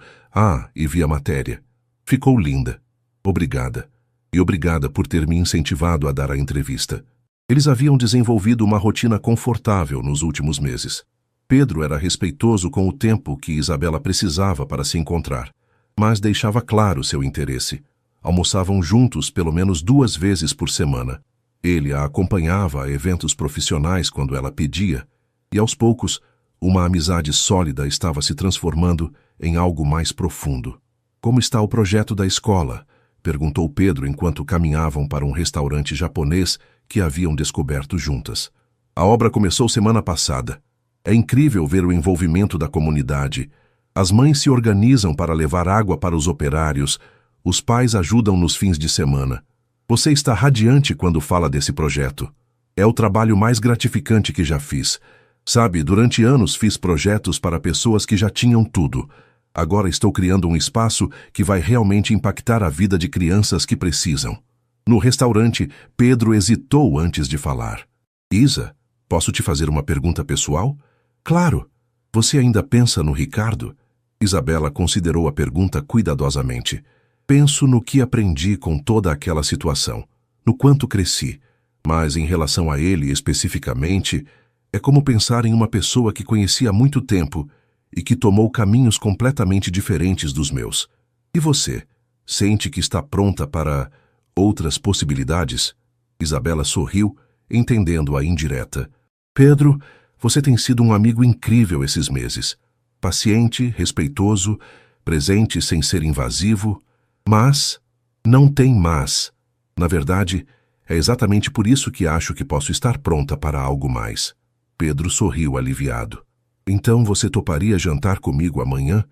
E vi a matéria. Ficou linda. Obrigada. E obrigada por ter me incentivado a dar a entrevista. Eles haviam desenvolvido uma rotina confortável nos últimos meses. Pedro era respeitoso com o tempo que Isabela precisava para se encontrar, mas deixava claro seu interesse. Almoçavam juntos pelo menos 2 vezes por semana. Ele a acompanhava a eventos profissionais quando ela pedia, e aos poucos, uma amizade sólida estava se transformando em algo mais profundo. Como está o projeto da escola? Perguntou Pedro enquanto caminhavam para um restaurante japonês que haviam descoberto juntas. A obra começou semana passada. É incrível ver o envolvimento da comunidade. As mães se organizam para levar água para os operários. Os pais ajudam nos fins de semana. Você está radiante quando fala desse projeto. É o trabalho mais gratificante que já fiz. Sabe, durante anos fiz projetos para pessoas que já tinham tudo. Agora estou criando um espaço que vai realmente impactar a vida de crianças que precisam. No restaurante, Pedro hesitou antes de falar. Isa, posso te fazer uma pergunta pessoal? Claro. Você ainda pensa no Ricardo? Isabela considerou a pergunta cuidadosamente. Penso no que aprendi com toda aquela situação, no quanto cresci, mas em relação a ele especificamente, é como pensar em uma pessoa que conheci há muito tempo e que tomou caminhos completamente diferentes dos meus. E você, sente que está pronta para outras possibilidades? Isabela sorriu, entendendo a indireta. Pedro, você tem sido um amigo incrível esses meses. Paciente, respeitoso, presente sem ser invasivo, mas não tem mas. Na verdade, é exatamente por isso que acho que posso estar pronta para algo mais. Pedro sorriu aliviado. Então você toparia jantar comigo amanhã?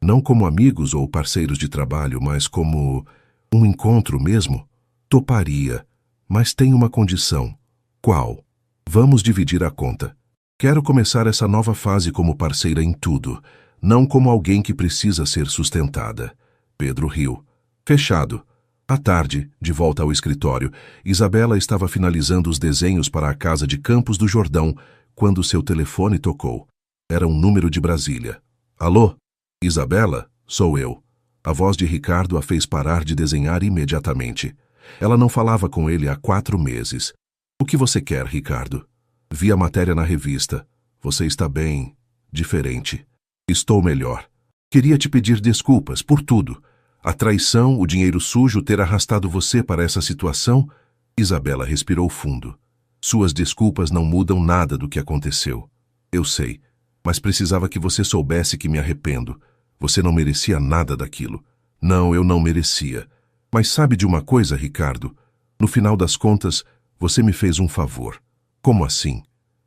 Não como amigos ou parceiros de trabalho, mas como um encontro mesmo? Toparia, mas tem uma condição. Qual? Vamos dividir a conta. Quero começar essa nova fase como parceira em tudo, não como alguém que precisa ser sustentada. Pedro riu. Fechado. À tarde, de volta ao escritório, Isabela estava finalizando os desenhos para a casa de Campos do Jordão, quando seu telefone tocou. Era um número de Brasília. Alô? Isabela? Sou eu. A voz de Ricardo a fez parar de desenhar imediatamente. Ela não falava com ele há 4 meses. O que você quer, Ricardo? Vi a matéria na revista. Você está bem, diferente. Estou melhor. Queria te pedir desculpas por tudo. A traição, o dinheiro sujo, ter arrastado você para essa situação. Isabela respirou fundo. Suas desculpas não mudam nada do que aconteceu. Eu sei, mas precisava que você soubesse que me arrependo. Você não merecia nada daquilo. Não, eu não merecia. Mas sabe de uma coisa, Ricardo? No final das contas, você me fez um favor. Como assim?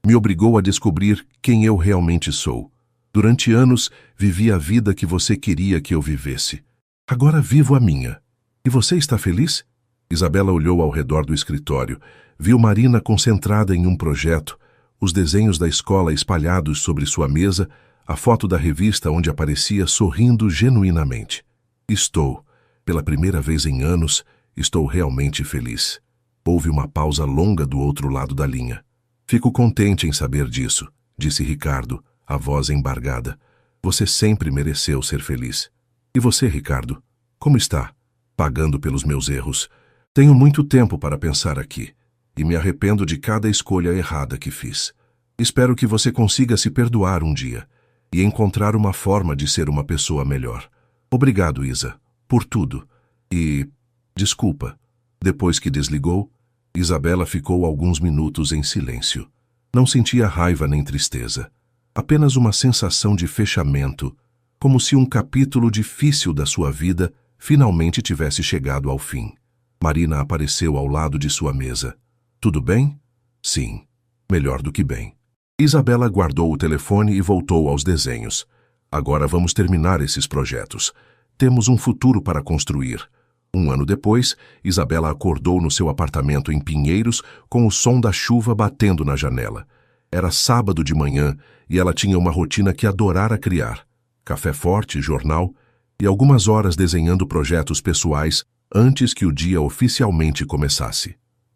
Me obrigou a descobrir quem eu realmente sou. Durante anos, vivi a vida que você queria que eu vivesse. Agora vivo a minha. E você está feliz? Isabela olhou ao redor do escritório. Viu Marina concentrada em um projeto, os desenhos da escola espalhados sobre sua mesa, a foto da revista onde aparecia sorrindo genuinamente. Estou, pela primeira vez em anos, estou realmente feliz. Houve uma pausa longa do outro lado da linha. Fico contente em saber disso, disse Ricardo, a voz embargada. Você sempre mereceu ser feliz. E você, Ricardo? Como está? Pagando pelos meus erros. Tenho muito tempo para pensar aqui, e me arrependo de cada escolha errada que fiz. Espero que você consiga se perdoar um dia, e encontrar uma forma de ser uma pessoa melhor. Obrigado, Isa, por tudo. E... desculpa. Depois que desligou, Isabela ficou alguns minutos em silêncio. Não sentia raiva nem tristeza. Apenas uma sensação de fechamento, como se um capítulo difícil da sua vida finalmente tivesse chegado ao fim. Marina apareceu ao lado de sua mesa. Tudo bem? Sim, melhor do que bem. Isabela guardou o telefone e voltou aos desenhos. Agora vamos terminar esses projetos. Temos um futuro para construir. Um ano depois, Isabela acordou no seu apartamento em Pinheiros com o som da chuva batendo na janela. Era sábado de manhã e ela tinha uma rotina que adorara criar. Café forte, jornal e algumas horas desenhando projetos pessoais antes que o dia oficialmente começasse.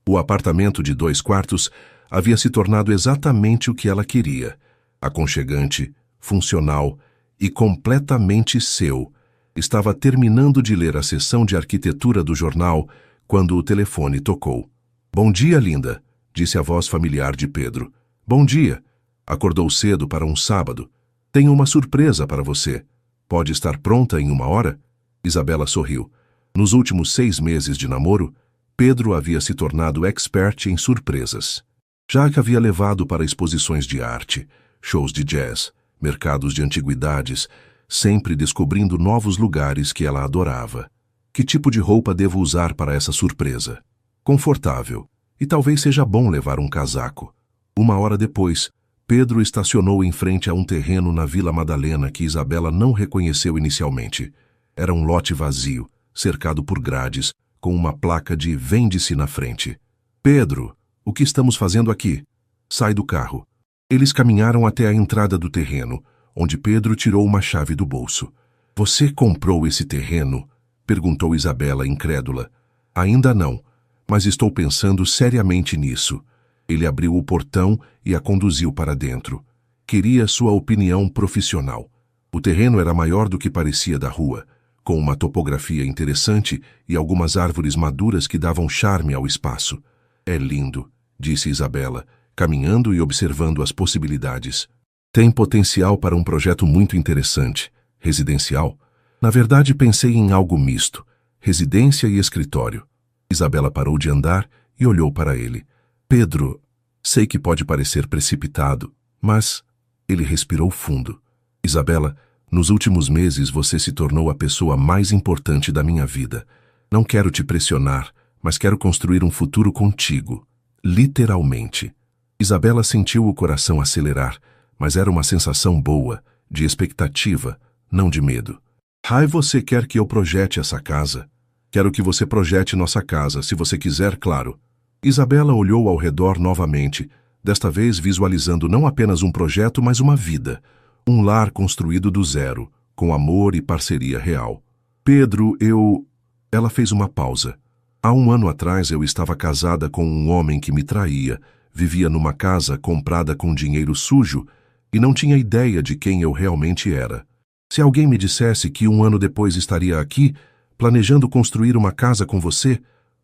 O apartamento de 2 quartos havia se tornado exatamente o que ela queria. Aconchegante, funcional e completamente seu. Estava terminando de ler a seção de arquitetura do jornal quando o telefone tocou. Bom dia, linda, disse a voz familiar de Pedro. Bom dia. Acordou cedo para um sábado. Tenho uma surpresa para você. Pode estar pronta em 1 hora? Isabela sorriu. Nos últimos 6 meses de namoro, Pedro havia se tornado expert em surpresas. Já que havia levado para exposições de arte, shows de jazz, mercados de antiguidades, sempre descobrindo novos lugares que ela adorava. Que tipo de roupa devo usar para essa surpresa? Confortável. E talvez seja bom levar um casaco. 1 hora depois, Pedro estacionou em frente a um terreno na Vila Madalena que Isabela não reconheceu inicialmente. Era um lote vazio, cercado por grades, com uma placa de "Vende-se" na frente. Pedro, o que estamos fazendo aqui? Sai do carro. Eles caminharam até a entrada do terreno, onde Pedro tirou uma chave do bolso. Você comprou esse terreno? Perguntou Isabela, incrédula. Ainda não, mas estou pensando seriamente nisso. Ele abriu o portão e a conduziu para dentro. Queria sua opinião profissional. O terreno era maior do que parecia da rua, com uma topografia interessante e algumas árvores maduras que davam charme ao espaço. É lindo, disse Isabela, caminhando e observando as possibilidades. Tem potencial para um projeto muito interessante. Residencial? Na verdade, pensei em algo misto, residência e escritório. Isabela parou de andar e olhou para ele. Pedro, sei que pode parecer precipitado, mas... Ele respirou fundo. Isabela, nos últimos meses você se tornou a pessoa mais importante da minha vida. Não quero te pressionar, mas quero construir um futuro contigo. Literalmente. Isabela sentiu o coração acelerar, mas era uma sensação boa, de expectativa, não de medo. Rai, você quer que eu projete essa casa? Quero que você projete nossa casa, se você quiser, claro. Isabela olhou ao redor novamente, desta vez visualizando não apenas um projeto, mas uma vida. Um lar construído do zero, com amor e parceria real. Pedro, eu... Ela fez uma pausa. Há 1 ano atrás eu estava casada com um homem que me traía, vivia numa casa comprada com dinheiro sujo e não tinha ideia de quem eu realmente era. Se alguém me dissesse que 1 ano depois estaria aqui, planejando construir uma casa com você,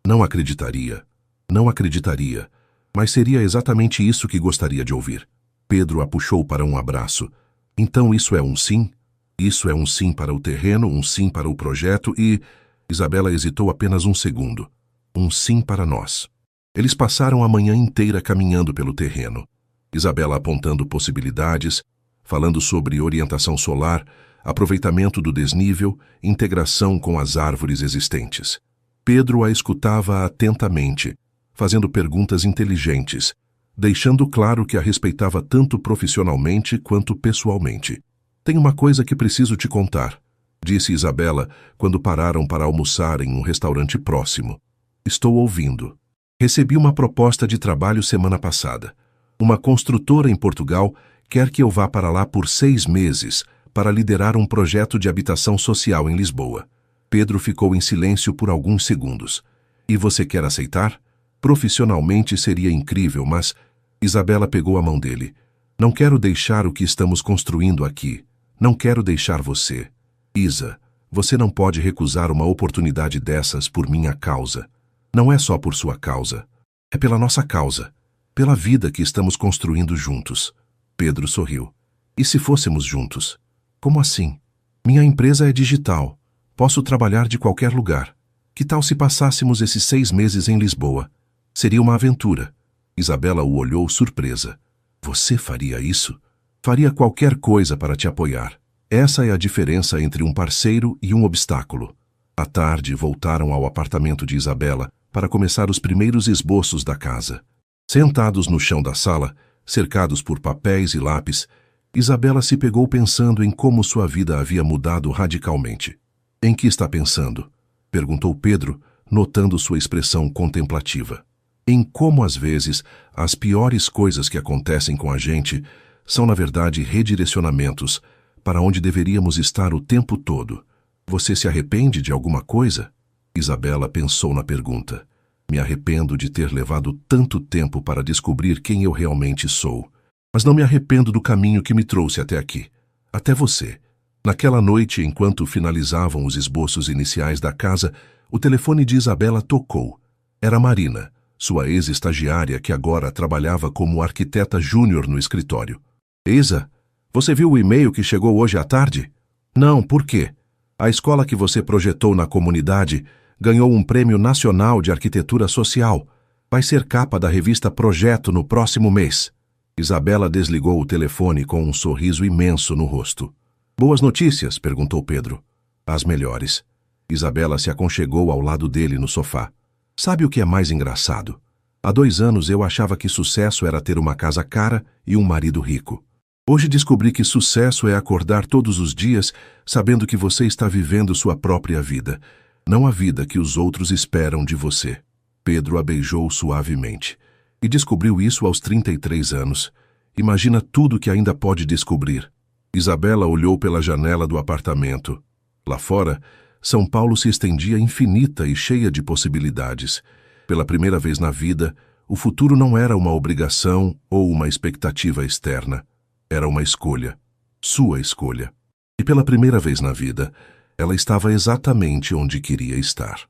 não acreditaria. Não acreditaria. Mas seria exatamente isso que gostaria de ouvir. Pedro a puxou para um abraço. Então isso é um sim? Isso é um sim para o terreno, um sim para o projeto e... Isabela hesitou apenas um segundo. Um sim para nós. Eles passaram a manhã inteira caminhando pelo terreno. Isabela apontando possibilidades, falando sobre orientação solar, aproveitamento do desnível, integração com as árvores existentes. Pedro a escutava atentamente, fazendo perguntas inteligentes, deixando claro que a respeitava tanto profissionalmente quanto pessoalmente. Tem uma coisa que preciso te contar, disse Isabela quando pararam para almoçar em um restaurante próximo. Estou ouvindo. Recebi uma proposta de trabalho semana passada. Uma construtora em Portugal quer que eu vá para lá por 6 meses para liderar um projeto de habitação social em Lisboa. Pedro ficou em silêncio por alguns segundos. E você quer aceitar? Profissionalmente seria incrível, mas... Isabela pegou a mão dele. Não quero deixar o que estamos construindo aqui. Não quero deixar você. Isa, você não pode recusar uma oportunidade dessas por minha causa. Não é só por sua causa. É pela nossa causa. Pela vida que estamos construindo juntos. Pedro sorriu. E se fôssemos juntos? Como assim? Minha empresa é digital. Posso trabalhar de qualquer lugar. Que tal se passássemos esses 6 meses em Lisboa? Seria uma aventura. Isabela o olhou surpresa. Você faria isso? Faria qualquer coisa para te apoiar. Essa é a diferença entre um parceiro e um obstáculo. À tarde, voltaram ao apartamento de Isabela para começar os primeiros esboços da casa. Sentados no chão da sala, cercados por papéis e lápis, Isabela se pegou pensando em como sua vida havia mudado radicalmente. Em que está pensando? Perguntou Pedro, notando sua expressão contemplativa. Em como, às vezes, as piores coisas que acontecem com a gente são, na verdade, redirecionamentos para onde deveríamos estar o tempo todo. Você se arrepende de alguma coisa? Isabela pensou na pergunta. Me arrependo de ter levado tanto tempo para descobrir quem eu realmente sou. Mas não me arrependo do caminho que me trouxe até aqui. Até você. Naquela noite, enquanto finalizavam os esboços iniciais da casa, o telefone de Isabela tocou. Era Marina, sua ex-estagiária que agora trabalhava como arquiteta júnior no escritório. Isa, você viu o e-mail que chegou hoje à tarde? Não, por quê? A escola que você projetou na comunidade ganhou um prêmio nacional de arquitetura social. Vai ser capa da revista Projeto no próximo mês. Isabela desligou o telefone com um sorriso imenso no rosto. Boas notícias? Perguntou Pedro. As melhores. Isabela se aconchegou ao lado dele no sofá. Sabe o que é mais engraçado? Há 2 anos eu achava que sucesso era ter uma casa cara e um marido rico. Hoje descobri que sucesso é acordar todos os dias sabendo que você está vivendo sua própria vida, não a vida que os outros esperam de você. Pedro a beijou suavemente. E descobriu isso aos 33 anos. Imagina tudo que ainda pode descobrir. Isabela olhou pela janela do apartamento. Lá fora, São Paulo se estendia infinita e cheia de possibilidades. Pela primeira vez na vida, o futuro não era uma obrigação ou uma expectativa externa. Era uma escolha. Sua escolha. E pela primeira vez na vida, ela estava exatamente onde queria estar.